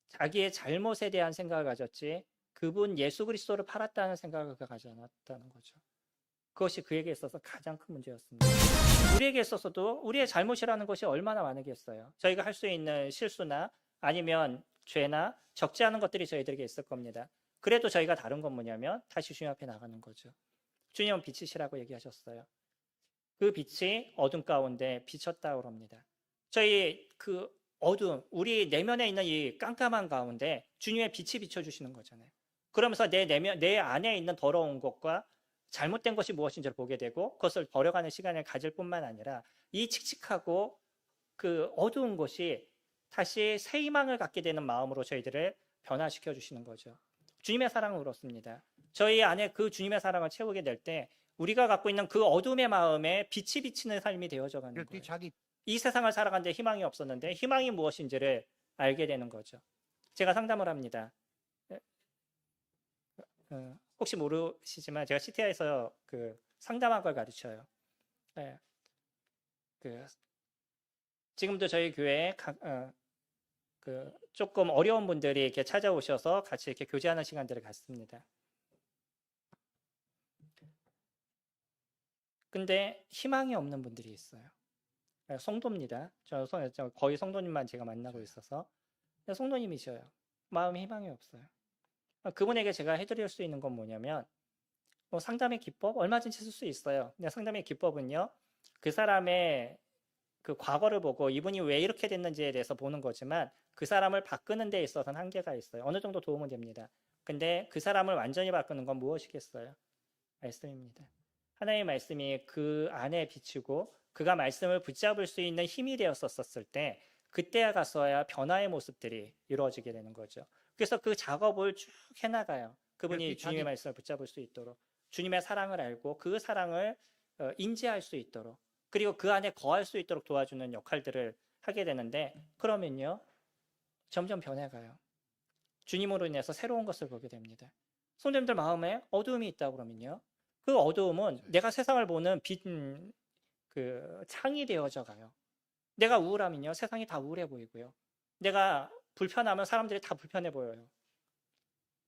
자기의 잘못에 대한 생각을 가졌지 그분 예수 그리스도를 팔았다는 생각을 가지 않았다는 거죠. 그것이 그에게 있어서 가장 큰 문제였습니다. 우리에게 있어서도 우리의 잘못이라는 것이 얼마나 많으겠어요. 저희가 할 수 있는 실수나 아니면 죄나 적지 않은 것들이 저희들에게 있을 겁니다. 그래도 저희가 다른 건 뭐냐면 다시 주님 앞에 나가는 거죠. 주님은 빛이시라고 얘기하셨어요. 그 빛이 어둠 가운데 비쳤다고 합니다. 저희 그 어둠, 우리 내면에 있는 이 깜깜한 가운데 주님의 빛이 비춰주시는 거잖아요. 그러면서 내 안에 있는 더러운 것과 잘못된 것이 무엇인지를 보게 되고 그것을 버려가는 시간을 가질 뿐만 아니라 이 칙칙하고 그 어두운 것이 다시 새 희망을 갖게 되는 마음으로 저희들을 변화시켜 주시는 거죠. 주님의 사랑은 그렇습니다. 저희 안에 그 주님의 사랑을 채우게 될 때 우리가 갖고 있는 그 어둠의 마음에 빛이 비치는 삶이 되어져 가는 거예요. 이 세상을 살아가는데 희망이 없었는데 희망이 무엇인지를 알게 되는 거죠. 제가 상담을 합니다. 혹시 모르시지만 제가 CTI에서 그 상담한 걸 가르쳐요. 예. 지금도 저희 교회에 조금 어려운 분들이 이렇게 찾아오셔서 같이 이렇게 교제하는 시간들을 갖습니다. 근데 희망이 없는 분들이 있어요. 성도입니다. 저 거의 성도님만 제가 만나고 있어서 성도님이셔요. 마음에 희망이 없어요. 그분에게 제가 해드릴 수 있는 건 뭐냐면 상담의 기법 얼마든지 쓸 수 있어요. 근데 상담의 기법은요, 그 사람의 그 과거를 보고 이분이 왜 이렇게 됐는지에 대해서 보는 거지만 그 사람을 바꾸는 데 있어서는 한계가 있어요. 어느 정도 도움은 됩니다. 근데 그 사람을 완전히 바꾸는 건 무엇이겠어요? 말씀입니다. 하나님의 말씀이 그 안에 비치고 그가 말씀을 붙잡을 수 있는 힘이 되었었을 때 그때야 가서야 변화의 모습들이 이루어지게 되는 거죠. 그래서 그 작업을 쭉 해나가요. 그분이 주님의 말씀을 붙잡을 수 있도록, 주님의 사랑을 알고 그 사랑을 인지할 수 있도록, 그리고 그 안에 거할 수 있도록 도와주는 역할들을 하게 되는데, 그러면요 점점 변해가요. 주님으로 인해서 새로운 것을 보게 됩니다. 성도님들 마음에 어두움이 있다 그러면요, 그 어두움은 내가 세상을 보는 빛, 창이 되어져 가요. 내가 우울하면요, 세상이 다 우울해 보이고요. 내가 불편하면 사람들이 다 불편해 보여요.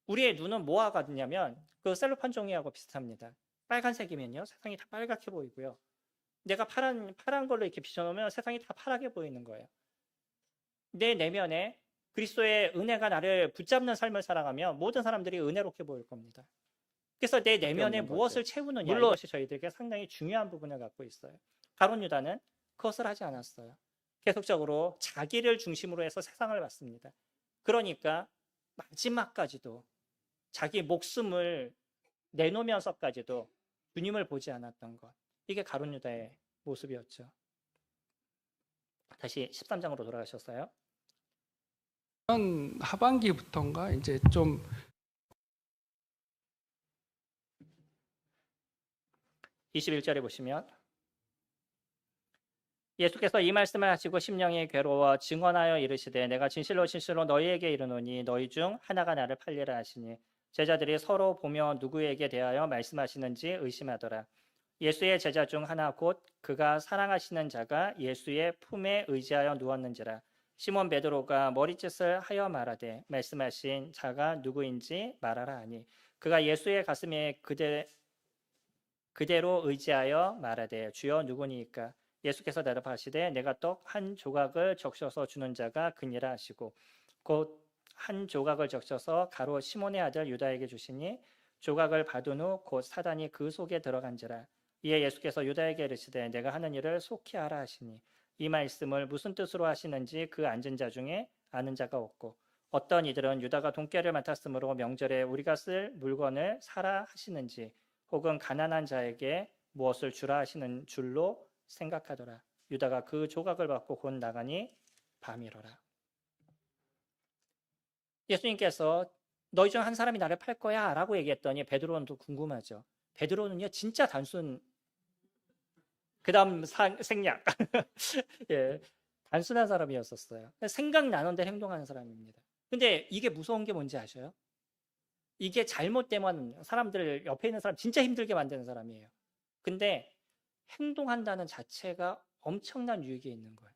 우리의 눈은 뭐와 같냐면 그 셀로판 종이하고 비슷합니다. 빨간색이면요, 세상이 다 빨갛게 보이고요. 내가 파란 걸로 이렇게 비춰놓으면 세상이 다 파랗게 보이는 거예요. 내 내면에 그리스도의 은혜가 나를 붙잡는 삶을 살아가면 모든 사람들이 은혜롭게 보일 겁니다. 그래서 내 내면에 무엇을 채우느냐, 물론 이것이 저희들에게 상당히 중요한 부분을 갖고 있어요. 가룟 유다는 그것을 하지 않았어요. 계속적으로 자기를 중심으로 해서 세상을 봤습니다. 그러니까 마지막까지도 자기 목숨을 내놓으면서까지도 주님을 보지 않았던 것, 이게 가룟 유다의 모습이었죠. 다시 13장으로 돌아가셨어요. 하반기부터인가 이제 좀 21절에 보시면 예수께서 이 말씀을 하시고 심령이 괴로워 증언하여 이르시되 내가 진실로 진실로 너희에게 이르노니 너희 중 하나가 나를 팔리라 하시니 제자들이 서로 보며 누구에게 대하여 말씀하시는지 의심하더라. 예수의 제자 중 하나 곧 그가 사랑하시는 자가 예수의 품에 의지하여 누웠는지라. 시몬 베드로가 머리짓을 하여 말하되 말씀하신 자가 누구인지 말하라 하니 그가 예수의 가슴에 그대로 의지하여 말하되 주여 누구니이까. 예수께서 대답하시되 내가 떡 한 조각을 적셔서 주는 자가 그니라 하시고 곧 한 조각을 적셔서 가로 시몬의 아들 유다에게 주시니 조각을 받은 후 곧 사단이 그 속에 들어간지라. 이에 예수께서 유다에게 이르시되 내가 하는 일을 속히 하라 하시니 이 말씀을 무슨 뜻으로 하시는지 그 앉은 자 중에 아는 자가 없고 어떤 이들은 유다가 돈깨를 맡았으므로 명절에 우리가 쓸 물건을 사라 하시는지 혹은 가난한 자에게 무엇을 주라 하시는 줄로 생각하더라. 유다가 그 조각을 받고 곧 나가니 밤이로라. 예수님께서 너희 중 한 사람이 나를 팔 거야 라고 얘기했더니 베드로는 또 궁금하죠. 베드로는요 진짜 단순, 그 다음 생략 예, 단순한 사람이었었어요. 생각나는 대로 행동하는 사람입니다. 근데 이게 무서운 게 뭔지 아셔요? 이게 잘못되면 사람들, 옆에 있는 사람 진짜 힘들게 만드는 사람이에요. 근데 행동한다는 자체가 엄청난 유익이 있는 거예요.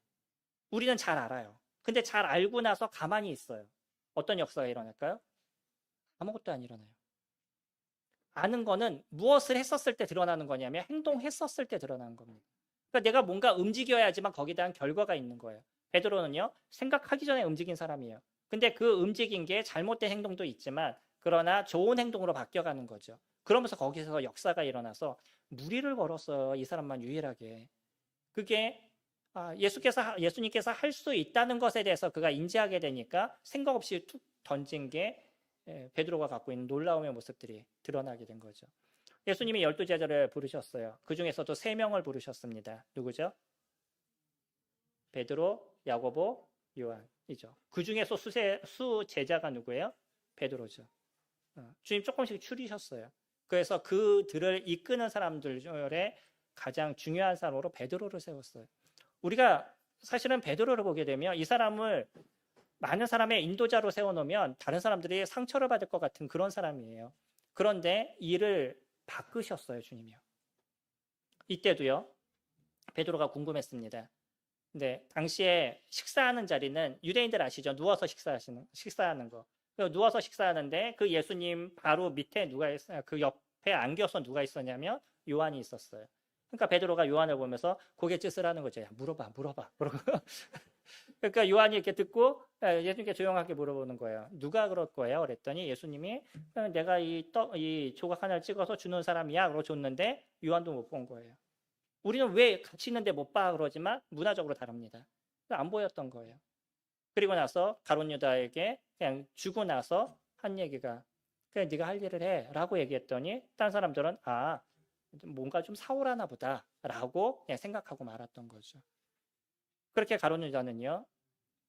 우리는 잘 알아요. 근데 잘 알고 나서 가만히 있어요. 어떤 역사가 일어날까요? 아무것도 안 일어나요. 아는 거는 무엇을 했었을 때 드러나는 거냐면 행동했었을 때 드러나는 겁니다. 그러니까 내가 뭔가 움직여야지만 거기에 대한 결과가 있는 거예요. 베드로는요, 생각하기 전에 움직인 사람이에요. 근데 그 움직인 게 잘못된 행동도 있지만 그러나 좋은 행동으로 바뀌어가는 거죠. 그러면서 거기서 역사가 일어나서 무리를 걸었어요. 이 사람만 유일하게. 그게 예수님께서 할 수 있다는 것에 대해서 그가 인지하게 되니까 생각 없이 툭 던진 게 베드로가 갖고 있는 놀라움의 모습들이 드러나게 된 거죠. 예수님이 12제자를 부르셨어요. 그 중에서도 3명을 부르셨습니다. 누구죠? 베드로, 야고보, 요한이죠. 그 중에서 수제자가 누구예요? 베드로죠. 주님 조금씩 추리셨어요. 그래서 그들을 이끄는 사람들의 가장 중요한 사람으로 베드로를 세웠어요. 우리가 사실은 베드로를 보게 되면 이 사람을 많은 사람의 인도자로 세워놓으면 다른 사람들이 상처를 받을 것 같은 그런 사람이에요. 그런데 이를 바꾸셨어요, 주님이요. 이때도요. 베드로가 궁금했습니다. 근데 당시에 식사하는 자리는 유대인들 아시죠? 누워서 식사하는 거. 누워서 식사하는데 그 예수님 바로 밑에 누가 있어요? 그 옆에 안겨서 누가 있었냐면 요한이 있었어요. 그러니까 베드로가 요한을 보면서 고갯짓을 하는 거죠. 야, 물어봐. 그러니까 요한이 이렇게 듣고 예수님께 조용하게 물어보는 거예요. 누가 그럴 거예요? 그랬더니 예수님이 내가 이 조각 하나를 찍어서 주는 사람이야. 그러고 줬는데 요한도 못 본 거예요. 우리는 왜 같이 있는데 못 봐? 그러지만 문화적으로 다릅니다. 안 보였던 거예요. 그리고 나서 가룟 유다에게 그냥 주고 나서 한 얘기가 그냥 네가 할 일을 해 라고 얘기했더니 딴 사람들은 뭔가 좀 사오라나 보다 라고 그냥 생각하고 말았던 거죠. 그렇게 가룟 유다는요.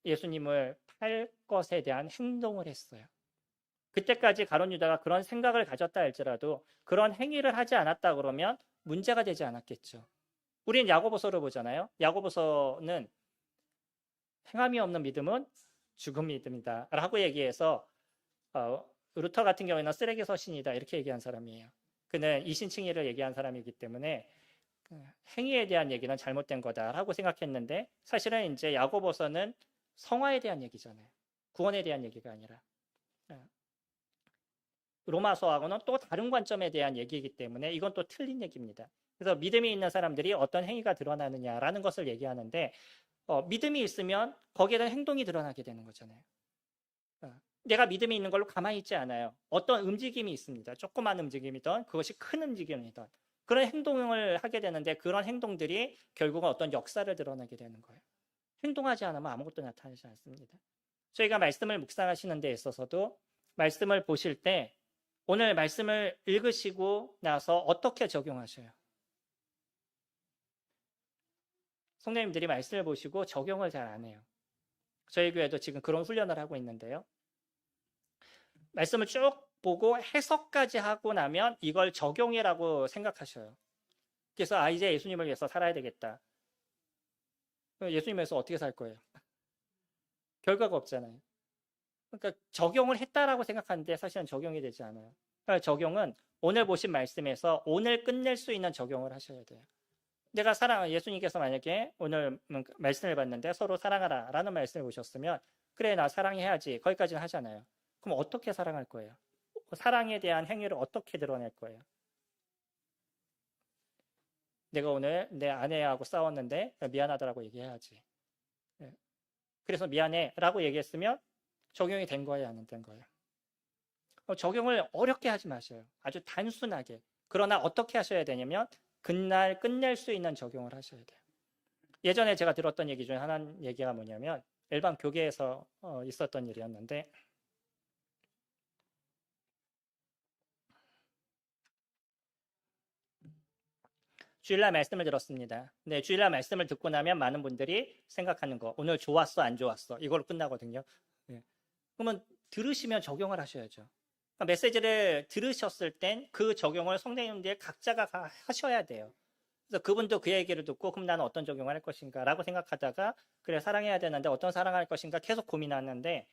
예수님을 팔 것에 대한 행동을 했어요. 그때까지 가룟 유다가 그런 생각을 가졌다 할지라도 그런 행위를 하지 않았다 그러면 문제가 되지 않았겠죠. 우리는 야고보서를 보잖아요. 야고보서는 행함이 없는 믿음은 죽은 믿음이다 라고 얘기해서 루터 같은 경우에는 쓰레기 서신이다 이렇게 얘기한 사람이에요. 그는 이신칭의를 얘기한 사람이기 때문에 행위에 대한 얘기는 잘못된 거다라고 생각했는데 사실은 이제 야고보서는 성화에 대한 얘기잖아요. 구원에 대한 얘기가 아니라 로마서하고는 또 다른 관점에 대한 얘기이기 때문에 이건 또 틀린 얘기입니다. 그래서 믿음이 있는 사람들이 어떤 행위가 드러나느냐라는 것을 얘기하는데 믿음이 있으면 거기에 대한 행동이 드러나게 되는 거잖아요. 내가 믿음이 있는 걸로 가만히 있지 않아요. 어떤 움직임이 있습니다. 조그만 움직임이든 그것이 큰 움직임이든 그런 행동을 하게 되는데 그런 행동들이 결국은 어떤 역사를 드러나게 되는 거예요. 행동하지 않으면 아무것도 나타나지 않습니다. 저희가 말씀을 묵상하시는 데 있어서도 말씀을 보실 때 오늘 말씀을 읽으시고 나서 어떻게 적용하셔요? 성도님들이 말씀을 보시고 적용을 잘 안 해요. 저희 교회도 지금 그런 훈련을 하고 있는데요. 말씀을 쭉 보고 해석까지 하고 나면 이걸 적용이라고 생각하셔요. 그래서 이제 예수님을 위해서 살아야 되겠다. 예수님에서 어떻게 살 거예요? 결과가 없잖아요. 그러니까 적용을 했다라고 생각하는데 사실은 적용이 되지 않아요. 그러니까 적용은 오늘 보신 말씀에서 오늘 끝낼 수 있는 적용을 하셔야 돼요. 내가 예수님께서 만약에 오늘 말씀을 봤는데 서로 사랑하라 라는 말씀을 보셨으면 그래 나 사랑해야지 거기까지는 하잖아요. 그럼 어떻게 사랑할 거예요? 사랑에 대한 행위를 어떻게 드러낼 거예요? 내가 오늘 내 아내하고 싸웠는데 미안하다라고 얘기해야지. 그래서 미안해 라고 얘기했으면 적용이 된 거예요? 안 된 거예요? 적용을 어렵게 하지 마세요. 아주 단순하게. 그러나 어떻게 하셔야 되냐면 그날 끝낼 수 있는 적용을 하셔야 돼요. 예전에 제가 들었던 얘기 중에 하나 얘기가 뭐냐면 일반 교계에서 있었던 일이었는데 주일날 말씀을 들었습니다. 네, 주일날 말씀을 듣고 나면 많은 분들이 생각하는 거 오늘 좋았어 안 좋았어 이걸로 끝나거든요. 네. 그러면 들으시면 적용을 하셔야죠. 그러니까 메시지를 들으셨을 땐 그 적용을 성도님들 각자가 하셔야 돼요. 그래서 그분도 그 얘기를 듣고 그럼 나는 어떤 적용을 할 것인가 라고 생각하다가 그래 사랑해야 되는데 어떤 사랑할 것인가 계속 고민하는데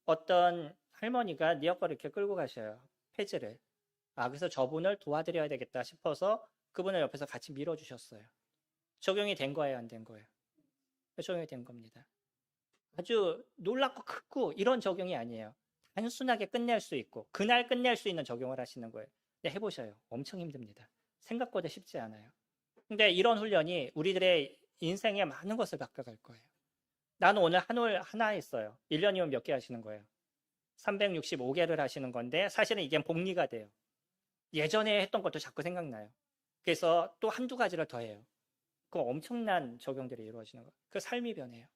어떤 할머니가 네 옆을 이렇게 끌고 가셔요. 폐지를. 그래서 저분을 도와드려야 되겠다 싶어서 그분을 옆에서 같이 밀어주셨어요. 적용이 된 거예요, 안 된 거예요? 적용이 된 겁니다. 아주 놀랍고 크고 이런 적용이 아니에요. 단순하게 끝낼 수 있고 그날 끝낼 수 있는 적용을 하시는 거예요. 네, 해보셔요. 엄청 힘듭니다. 생각보다 쉽지 않아요. 근데 이런 훈련이 우리들의 인생에 많은 것을 바꿔갈 거예요. 나는 오늘 한올 하나 했어요. 1년이면 몇 개 하시는 거예요? 365개를 하시는 건데 사실은 이게 복리가 돼요. 예전에 했던 것도 자꾸 생각나요. 그래서 또 한두 가지를 더 해요. 그럼 엄청난 적용들이 이루어지는 거예요. 그 삶이 변해요.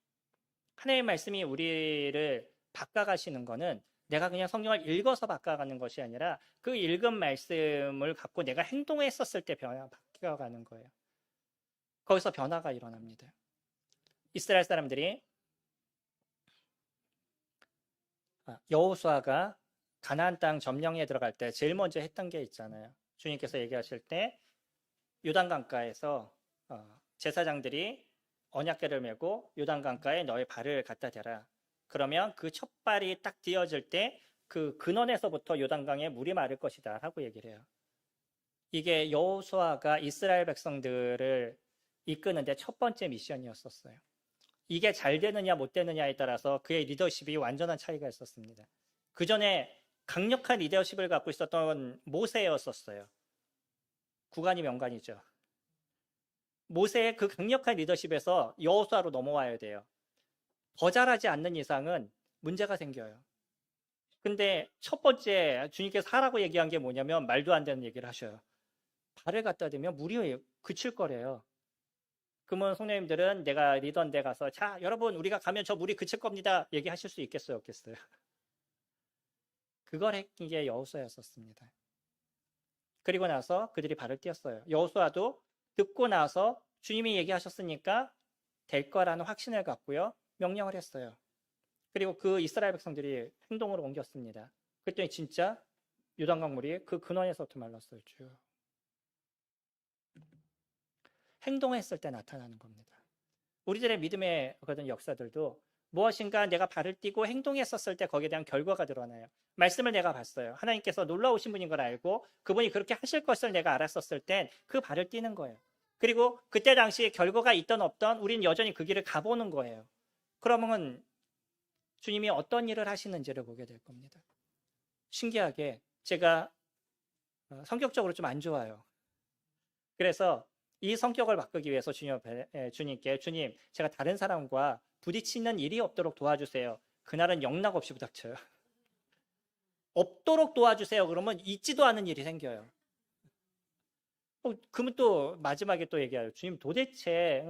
하나님의 말씀이 우리를 바꿔가시는 거는 내가 그냥 성경을 읽어서 바꿔가는 것이 아니라 그 읽은 말씀을 갖고 내가 행동했었을 때 바뀌어가는 거예요. 거기서 변화가 일어납니다. 이스라엘 사람들이 여호수아가 가나안 땅 점령에 들어갈 때 제일 먼저 했던 게 있잖아요. 주님께서 얘기하실 때 요단강가에서 제사장들이 언약궤를 메고 요단강가에 너의 발을 갖다 대라. 그러면 그 첫 발이 딱 디어질 때 그 근원에서부터 요단강에 물이 마를 것이다 하고 얘기를 해요. 이게 여호수아가 이스라엘 백성들을 이끄는데 첫 번째 미션이었었어요. 이게 잘 되느냐 못 되느냐에 따라서 그의 리더십이 완전한 차이가 있었습니다. 그 전에 강력한 리더십을 갖고 있었던 모세였었어요. 구간이 명간이죠. 모세의 그 강력한 리더십에서 여호수아로 넘어와야 돼요. 더 잘하지 않는 이상은 문제가 생겨요. 근데 첫 번째 주님께서 하라고 얘기한 게 뭐냐면 말도 안 되는 얘기를 하셔요. 발을 갖다 대면 물이 그칠 거래요. 그러면 성도님들은 내가 리더인데 가서 자 여러분 우리가 가면 저 물이 그칠 겁니다 얘기하실 수 있겠어요 없겠어요? 그걸 했던 게 여호수아였었습니다. 그리고 나서 그들이 발을 띄었어요. 여호수아도 듣고 나서 주님이 얘기하셨으니까 될 거라는 확신을 갖고요. 명령을 했어요. 그리고 그 이스라엘 백성들이 행동으로 옮겼습니다. 그랬더니 진짜 요단강물이 그 근원에서부터 말랐어요. 쭉. 행동했을 때 나타나는 겁니다. 우리들의 믿음의 그런 역사들도 무엇인가 내가 발을 띄고 행동했었을 때 거기에 대한 결과가 드러나요. 말씀을 내가 봤어요. 하나님께서 놀라우신 분인 걸 알고 그분이 그렇게 하실 것을 내가 알았었을 땐 그 발을 띄는 거예요. 그리고 그때 당시 결과가 있던 없던 우리는 여전히 그 길을 가보는 거예요. 그러면 주님이 어떤 일을 하시는지를 보게 될 겁니다. 신기하게 제가 성격적으로 좀 안 좋아요. 그래서 이 성격을 바꾸기 위해서 주님께 주님 제가 다른 사람과 부딪히는 일이 없도록 도와주세요. 그날은 영락 없이 부닥쳐요. 없도록 도와주세요. 그러면 있지도 않은 일이 생겨요. 그러면 또 마지막에 또 얘기해요. 주님 도대체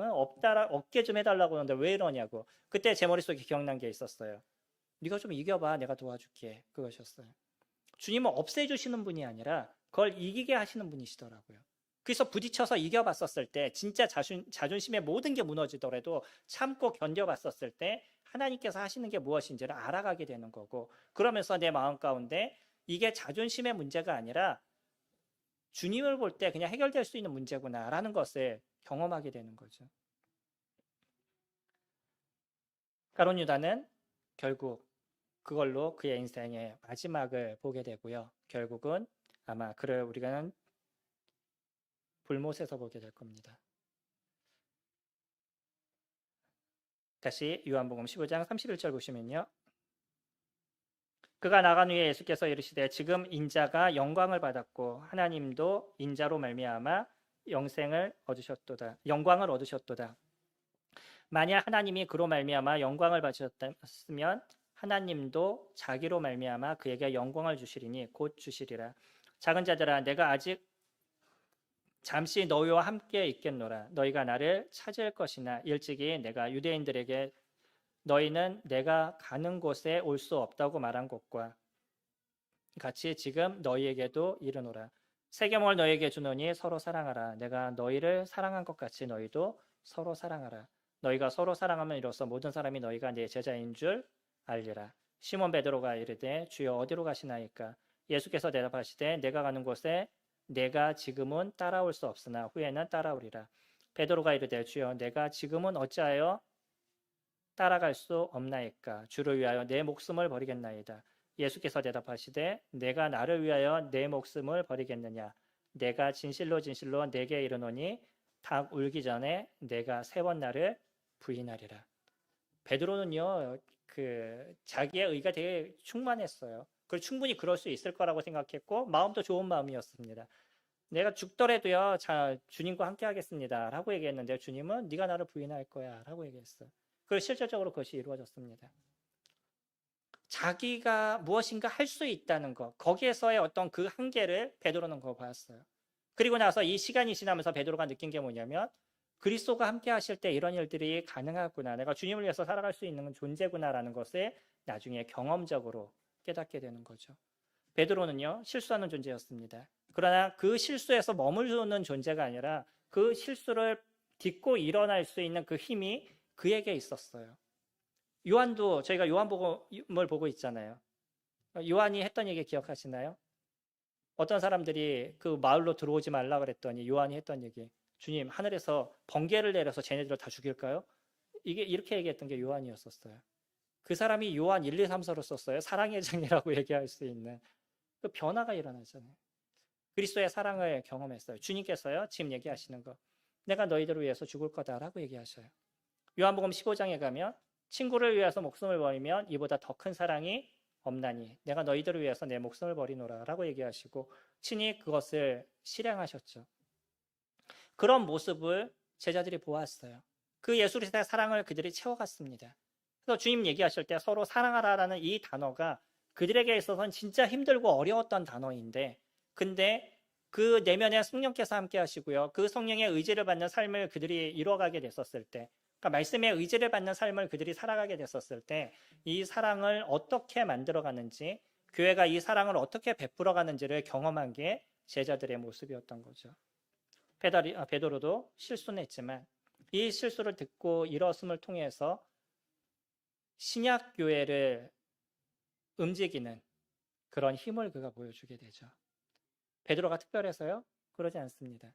없게 좀 해달라고 하는데 왜 이러냐고. 그때 제 머릿속에 기억난 게 있었어요. 네가 좀 이겨봐. 내가 도와줄게. 그것이었어요. 주님은 없애주시는 분이 아니라 그걸 이기게 하시는 분이시더라고요. 그래서 부딪혀서 이겨봤었을 때 진짜 자존심의 모든 게 무너지더라도 참고 견뎌봤었을 때 하나님께서 하시는 게 무엇인지를 알아가게 되는 거고 그러면서 내 마음 가운데 이게 자존심의 문제가 아니라 주님을 볼 때 그냥 해결될 수 있는 문제구나라는 것을 경험하게 되는 거죠. 가룟 유다는 결국 그걸로 그의 인생의 마지막을 보게 되고요. 결국은 아마 그를 우리가 불못에서 보게 될 겁니다. 다시 요한복음 15장 31절 보시면요. 그가 나간 후에 예수께서 이르시되 지금 인자가 영광을 받았고 하나님도 인자로 말미암아 영광을 얻으셨도다. 만약 하나님이 그로 말미암아 영광을 받으셨으면 하나님도 자기로 말미암아 그에게 영광을 주시리니 곧 주시리라. 작은 자들아 내가 아직 잠시 너희와 함께 있겠노라. 너희가 나를 찾을 것이나 일찍이 내가 유대인들에게 너희는 내가 가는 곳에 올 수 없다고 말한 것과 같이 지금 너희에게도 이르노라. 새 계명을 너희에게 주노니 서로 사랑하라. 내가 너희를 사랑한 것 같이 너희도 서로 사랑하라. 너희가 서로 사랑하면 이로써 모든 사람이 너희가 내 제자인 줄 알리라. 시몬 베드로가 이르되 주여 어디로 가시나이까? 예수께서 대답하시되 내가 가는 곳에 내가 지금은 따라올 수 없으나 후에는 따라오리라. 베드로가 이르되 주여 내가 지금은 어찌하여 따라갈 수 없나이까? 주를 위하여 내 목숨을 버리겠나이다. 예수께서 대답하시되 내가 나를 위하여 내 목숨을 버리겠느냐? 내가 진실로 진실로 내게 이르노니 닭 울기 전에 내가 3번 나를 부인하리라. 베드로는요 자기의 의가 되게 충만했어요. 그리고 충분히 그럴 수 있을 거라고 생각했고 마음도 좋은 마음이었습니다. 내가 죽더라도요 주님과 함께 하겠습니다 라고 얘기했는데 주님은 네가 나를 부인할 거야 라고 얘기했어요. 그리고 실질적으로 그것이 이루어졌습니다. 자기가 무엇인가 할 수 있다는 것 거기에서의 어떤 그 한계를 베드로는 그거 봤어요. 그리고 나서 이 시간이 지나면서 베드로가 느낀 게 뭐냐면 그리스도가 함께 하실 때 이런 일들이 가능하구나. 내가 주님을 위해서 살아갈 수 있는 존재구나라는 것을 나중에 경험적으로 깨닫게 되는 거죠. 베드로는요 실수하는 존재였습니다. 그러나 그 실수에서 머무르는 존재가 아니라 그 실수를 딛고 일어날 수 있는 그 힘이 그에게 있었어요. 요한도 저희가 요한복음을 보고 있잖아요. 요한이 했던 얘기 기억하시나요? 어떤 사람들이 그 마을로 들어오지 말라 그랬더니 요한이 했던 얘기 주님 하늘에서 번개를 내려서 쟤네들을 다 죽일까요? 이게 이렇게 얘기했던 게 요한이었었어요. 그 사람이 요한 1, 2, 3, 4로 썼어요. 사랑의 장이라고 얘기할 수 있는 그 변화가 일어나잖아요. 그리스도의 사랑을 경험했어요. 주님께서요, 지금 얘기하시는 거. 내가 너희들을 위해서 죽을 거다라고 얘기하셔요. 요한복음 15장에 가면 친구를 위해서 목숨을 버리면 이보다 더 큰 사랑이 없나니 내가 너희들을 위해서 내 목숨을 버리노라라고 얘기하시고 친히 그것을 실행하셨죠. 그런 모습을 제자들이 보았어요. 그 예수 그리스도의 사랑을 그들이 채워갔습니다. 그래서 주님 얘기하실 때 서로 사랑하라라는 이 단어가 그들에게 있어서는 진짜 힘들고 어려웠던 단어인데, 근데 그 내면에 성령께서 함께 하시고요. 그 성령의 의지를 받는 삶을 그들이 이뤄가게 됐었을 때, 그러니까 말씀의 의지를 받는 삶을 그들이 살아가게 됐었을 때, 이 사랑을 어떻게 만들어가는지, 교회가 이 사랑을 어떻게 베풀어가는지를 경험한 게 제자들의 모습이었던 거죠. 베드로도 실수는 했지만 이 실수를 듣고 일었음을 통해서 신약 교회를 움직이는 그런 힘을 그가 보여주게 되죠. 베드로가 특별해서요? 그러지 않습니다.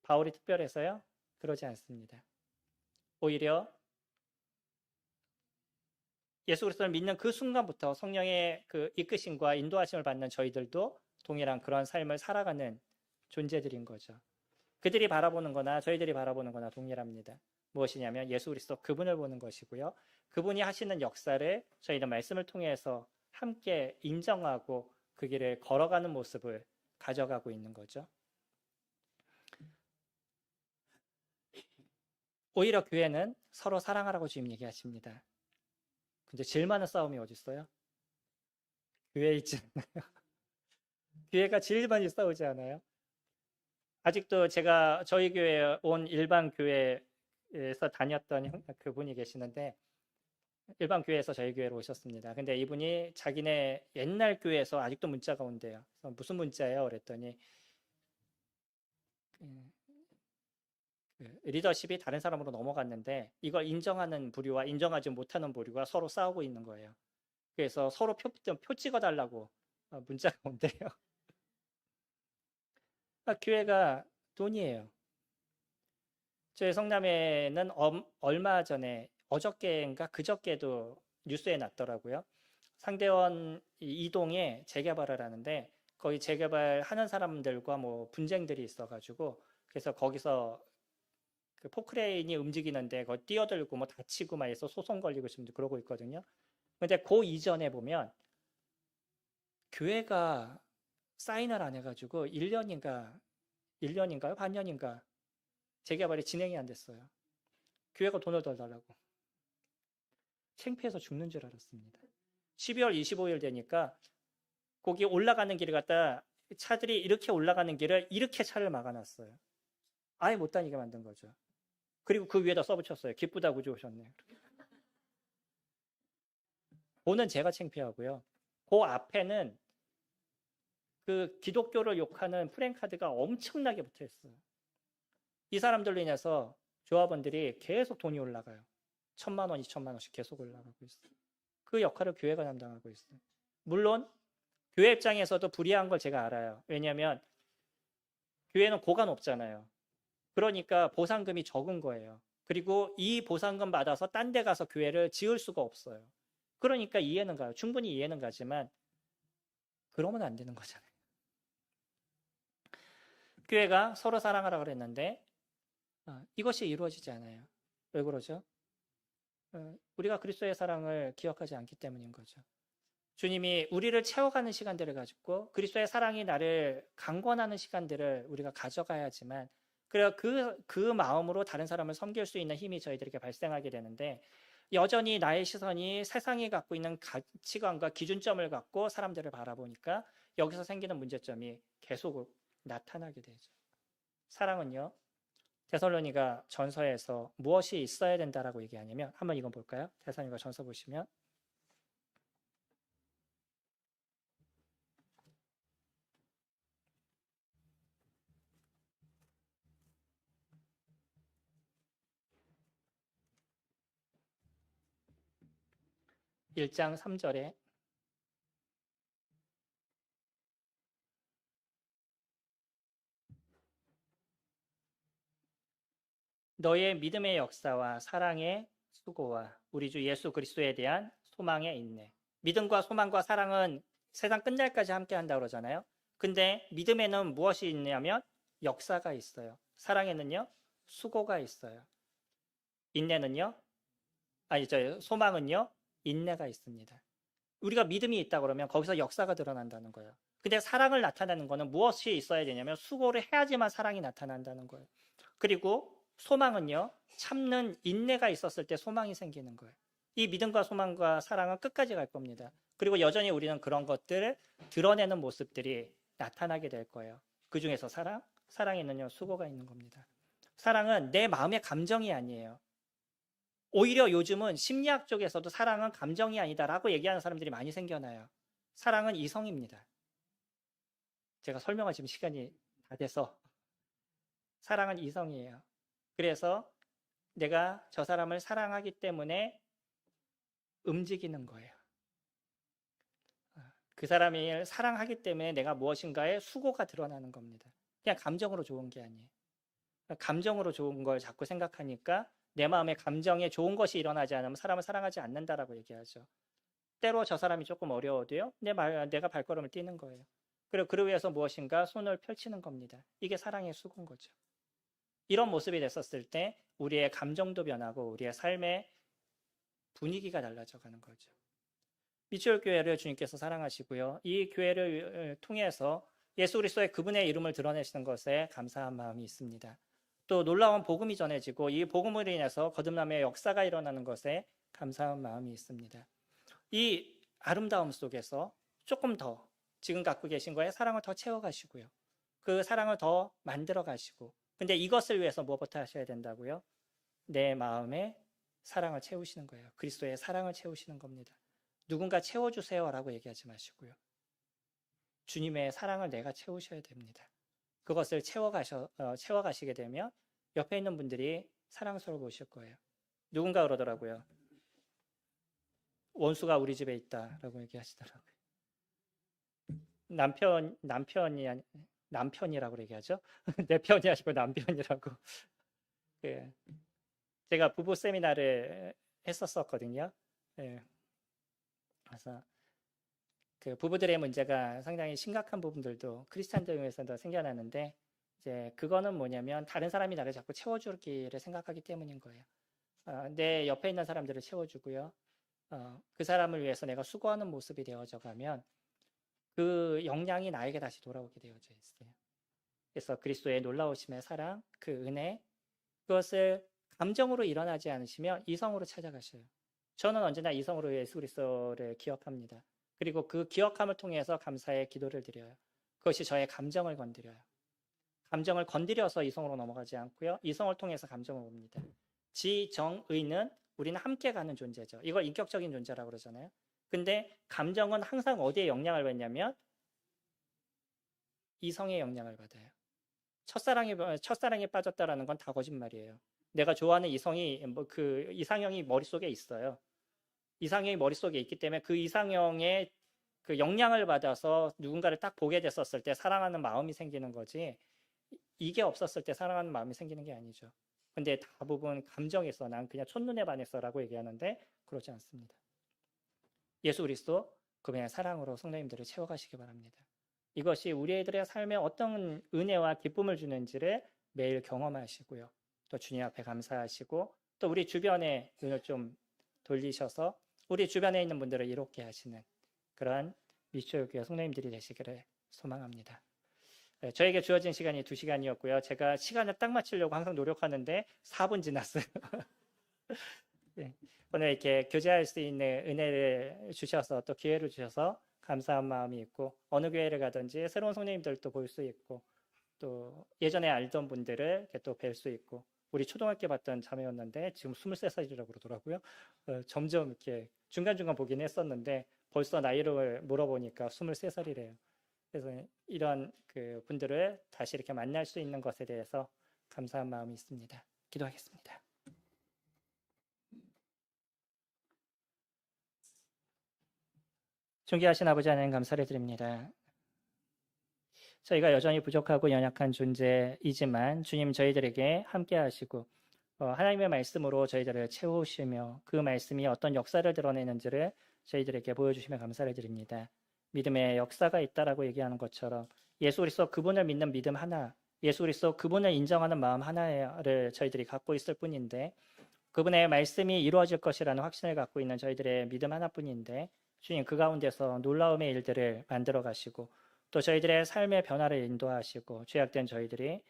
바울이 특별해서요? 그러지 않습니다. 오히려 예수 그리스도를 믿는 그 순간부터 성령의 그 이끄심과 인도하심을 받는 저희들도 동일한 그런 삶을 살아가는 존재들인 거죠. 그들이 바라보는 거나 저희들이 바라보는 거나 동일합니다. 무엇이냐면 예수 그리스도 그분을 보는 것이고요. 그분이 하시는 역사를 저희는 말씀을 통해서 함께 인정하고 그 길을 걸어가는 모습을 가져가고 있는 거죠. 오히려 교회는 서로 사랑하라고 주님 얘기하십니다. 근데 제일 많은 싸움이 어디 있어요? 교회에 있지 않나요? 교회가 제일 많이 싸우지 않아요? 아직도 제가 저희 교회에 온 일반 교회에서 다녔던 그분이 계시는데, 일반 교회에서 저희 교회로 오셨습니다. 근데 이분이 자기네 옛날 교회에서 아직도 문자가 온대요. 그래서 무슨 문자예요? 그랬더니 리더십이 다른 사람으로 넘어갔는데 이걸 인정하는 부류와 인정하지 못하는 부류가 서로 싸우고 있는 거예요. 그래서 서로 표 찍어달라고 문자가 온대요. 교회가 돈이에요. 저희 성남에는 얼마 전에 어저께인가 그저께도 뉴스에 났더라고요. 상대원 이동에 재개발을 하는데 거기 재개발하는 사람들과 뭐 분쟁들이 있어가지고 그래서 거기서 그 포크레인이 움직이는데 거 뛰어들고 뭐 다치고 막 해서 소송 걸리고 지금 그러고 있거든요. 근데 그 이전에 보면 교회가 사인을 안 해가지고 1년인가요? 반년인가 재개발이 진행이 안 됐어요. 교회가 돈을 덜 달라고. 창피해서 죽는 줄 알았습니다. 12월 25일 되니까 거기 올라가는 길을 갖다 차들이 이렇게 올라가는 길을 이렇게 차를 막아놨어요. 아예 못 다니게 만든 거죠. 그리고 그 위에다 써붙였어요. 기쁘다 구주 오셨네. 보는 제가 창피하고요. 그 앞에는 그 기독교를 욕하는 프랭카드가 엄청나게 붙어 있어요. 이 사람들로 인해서 조합원들이 계속 돈이 올라가요. 1,000만 원, 2,000만 원씩 계속 올라가고 있어요. 그 역할을 교회가 담당하고 있어요. 물론 교회 입장에서도 불이한 걸 제가 알아요. 왜냐하면 교회는 고가 높잖아요. 그러니까 보상금이 적은 거예요. 그리고 이 보상금 받아서 딴 데 가서 교회를 지을 수가 없어요. 그러니까 이해는 가요. 충분히 이해는 가지만 그러면 안 되는 거잖아요. 교회가 서로 사랑하라 그랬는데 이것이 이루어지지 않아요. 왜 그러죠? 우리가 그리스도의 사랑을 기억하지 않기 때문인 거죠. 주님이 우리를 채워가는 시간들을 가지고 그리스도의 사랑이 나를 강권하는 시간들을 우리가 가져가야지만 그래야 그 마음으로 다른 사람을 섬길 수 있는 힘이 저희들에게 발생하게 되는데 여전히 나의 시선이 세상이 갖고 있는 가치관과 기준점을 갖고 사람들을 바라보니까 여기서 생기는 문제점이 계속 나타나게 되죠. 사랑은요. 데살로니가 전서에서 무엇이 있어야 된다라고 얘기하냐면 한번 이건 볼까요? 데살로니가 전서 보시면 1장 3절에 너의 믿음의 역사와 사랑의 수고와 우리 주 예수 그리스도에 대한 소망의 인내. 믿음과 소망과 사랑은 세상 끝날까지 함께 한다고 그러잖아요. 근데 믿음에는 무엇이 있냐면 역사가 있어요. 사랑에는요, 수고가 있어요. 인내는요, 소망은요, 인내가 있습니다. 우리가 믿음이 있다 그러면 거기서 역사가 드러난다는 거예요. 근데 사랑을 나타내는 거는 무엇이 있어야 되냐면 수고를 해야지만 사랑이 나타난다는 거예요. 그리고 소망은요, 참는 인내가 있었을 때 소망이 생기는 거예요. 이 믿음과 소망과 사랑은 끝까지 갈 겁니다. 그리고 여전히 우리는 그런 것들을 드러내는 모습들이 나타나게 될 거예요. 그 중에서 사랑에는요, 수고가 있는 겁니다. 사랑은 내 마음의 감정이 아니에요. 오히려 요즘은 심리학 쪽에서도 사랑은 감정이 아니다라고 얘기하는 사람들이 많이 생겨나요. 사랑은 이성입니다. 제가 설명할 지금 시간이 다 돼서 사랑은 이성이에요. 그래서 내가 저 사람을 사랑하기 때문에 움직이는 거예요. 그 사람을 사랑하기 때문에 내가 무엇인가에 수고가 드러나는 겁니다. 그냥 감정으로 좋은 게 아니에요. 감정으로 좋은 걸 자꾸 생각하니까 내 마음에 감정에 좋은 것이 일어나지 않으면 사람을 사랑하지 않는다라고 얘기하죠. 때로 저 사람이 조금 어려워도요, 내가 발걸음을 뛰는 거예요. 그리고 그를 위해서 무엇인가 손을 펼치는 겁니다. 이게 사랑의 수고인 거죠. 이런 모습이 됐었을 때 우리의 감정도 변하고 우리의 삶의 분위기가 달라져 가는 거죠. 미추홀 교회를 주님께서 사랑하시고요. 이 교회를 통해서 예수 그리스도의 그분의 이름을 드러내시는 것에 감사한 마음이 있습니다. 또 놀라운 복음이 전해지고 이 복음으로 인해서 거듭남의 역사가 일어나는 것에 감사한 마음이 있습니다. 이 아름다움 속에서 조금 더 지금 갖고 계신 거에 사랑을 더 채워가시고요. 그 사랑을 더 만들어 가시고, 근데 이것을 위해서 무엇부터 하셔야 된다고요? 내 마음에 사랑을 채우시는 거예요. 그리스도의 사랑을 채우시는 겁니다. 누군가 채워주세요라고 얘기하지 마시고요. 주님의 사랑을 내가 채우셔야 됩니다. 그것을 채워가시게 되면 옆에 있는 분들이 사랑스러워 보실 거예요. 누군가 그러더라고요. 원수가 우리 집에 있다라고 얘기하시더라고요. 남편이라고 얘기하죠. 내 편이 아니고 남편이라고. 예. 제가 부부 세미나를 했었거든요. 예. 그래서 그 부부들의 문제가 상당히 심각한 부분들도 크리스찬들 중에서도 생겨나는데, 이제 그거는 뭐냐면 다른 사람이 나를 자꾸 채워주기를 생각하기 때문인 거예요. 내 옆에 있는 사람들을 채워주고요. 그 사람을 위해서 내가 수고하는 모습이 되어져 가면 그 영향이 나에게 다시 돌아오게 되어져 있어요. 그래서 그리스도의 놀라우심의 사랑, 그 은혜, 그것을 감정으로 일어나지 않으시면 이성으로 찾아가셔요. 저는 언제나 이성으로 예수 그리스도를 기억합니다. 그리고 그 기억함을 통해서 감사의 기도를 드려요. 그것이 저의 감정을 건드려요. 감정을 건드려서 이성으로 넘어가지 않고요. 이성을 통해서 감정을 옵니다. 지정의는 우리는 함께 가는 존재죠. 이걸 인격적인 존재라고 그러잖아요. 근데 감정은 항상 어디에 영향을 받냐면 이성의 영향을 받아요. 첫사랑에 빠졌다라는 건 다 거짓말이에요. 내가 좋아하는 이상형이 머릿속에 있어요. 이상형이 머릿속에 있기 때문에 그 이상형의 그 영향을 받아서 누군가를 딱 보게 됐었을 때 사랑하는 마음이 생기는 거지, 이게 없었을 때 사랑하는 마음이 생기는 게 아니죠. 근데 대부분 감정에서 난 그냥 첫눈에 반했어라고 얘기하는데 그렇지 않습니다. 예수 그리스도 그분의 사랑으로 성도님들을 채워가시기 바랍니다. 이것이 우리들의 삶에 어떤 은혜와 기쁨을 주는지를 매일 경험하시고요. 또 주님 앞에 감사하시고 또 우리 주변에 눈을 좀 돌리셔서 우리 주변에 있는 분들을 이롭게 하시는 그러한 미추홀 교회 성도님들이 되시기를 소망합니다. 저에게 주어진 시간이 2시간이었고요. 제가 시간을 딱 맞추려고 항상 노력하는데 4분 지났어요. 네. 오늘 이렇게 교제할 수 있는 은혜를 주셔서 또 기회를 주셔서 감사한 마음이 있고, 어느 교회를 가든지 새로운 성도님들도 볼 수 있고, 또 예전에 알던 분들을 이렇게 또 뵐 수 있고, 우리 초등학교 봤던 자매였는데 지금 23살이라고 그러더라고요. 점점 이렇게 중간중간 보긴 했었는데 벌써 나이를 물어보니까 23살이래요. 그래서 이런 그 분들을 다시 이렇게 만날 수 있는 것에 대해서 감사한 마음이 있습니다. 기도하겠습니다. 존귀하신 아버지 하나님, 감사를 드립니다. 저희가 여전히 부족하고 연약한 존재이지만 주님 저희들에게 함께 하시고 하나님의 말씀으로 저희들을 채우시며 그 말씀이 어떤 역사를 드러내는지를 저희들에게 보여주시며 감사를 드립니다. 믿음의 역사가 있다라고 얘기하는 것처럼 예수 그리스도 그분을 믿는 믿음 하나, 예수 그리스도 그분을 인정하는 마음 하나를 저희들이 갖고 있을 뿐인데 그분의 말씀이 이루어질 것이라는 확신을 갖고 있는 저희들의 믿음 하나뿐인데 주님 그 가운데서 놀라움의 일들을 만들어 가시고 또 저희들의 삶의 변화를 인도하시고 죄악된 저희들이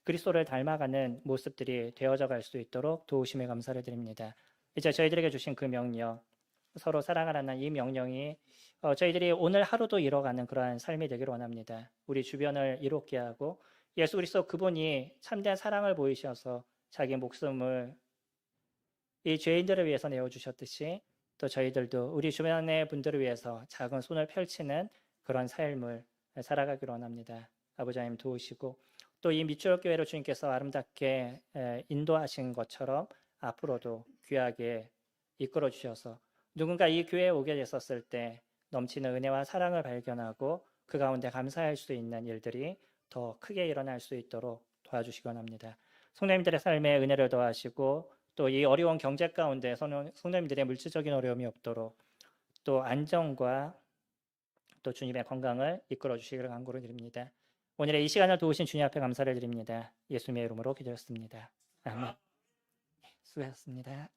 그리스도를 닮아가는 모습들이 되어져 갈 수 있도록 도우심에 감사를 드립니다. 이제 저희들에게 주신 그 명령, 서로 사랑하라는 이 명령이 저희들이 오늘 하루도 이뤄가는 그러한 삶이 되기를 원합니다. 우리 주변을 이롭게 하고 예수 그리스도 그분이 참된 사랑을 보이셔서 자기 목숨을 이 죄인들을 위해서 내어주셨듯이 또 저희들도 우리 주변의 분들을 위해서 작은 손을 펼치는 그런 삶을 살아가기를 원합니다. 아버지 하나님 도우시고 또 이 미추홀 교회를 주님께서 아름답게 인도하신 것처럼 앞으로도 귀하게 이끌어 주셔서 누군가 이 교회에 오게 됐었을 때 넘치는 은혜와 사랑을 발견하고 그 가운데 감사할 수 있는 일들이 더 크게 일어날 수 있도록 도와주시기 원합니다. 성도님들의 삶에 은혜를 더하시고 또 이 어려운 경제 가운데 성도님들의 물질적인 어려움이 없도록 또 안정과 또 주님의 건강을 이끌어 주시기를 간구를 드립니다. 오늘의 이 시간을 도우신 주님 앞에 감사를 드립니다. 예수님의 이름으로 기도했습니다. 아멘. 수고하셨습니다.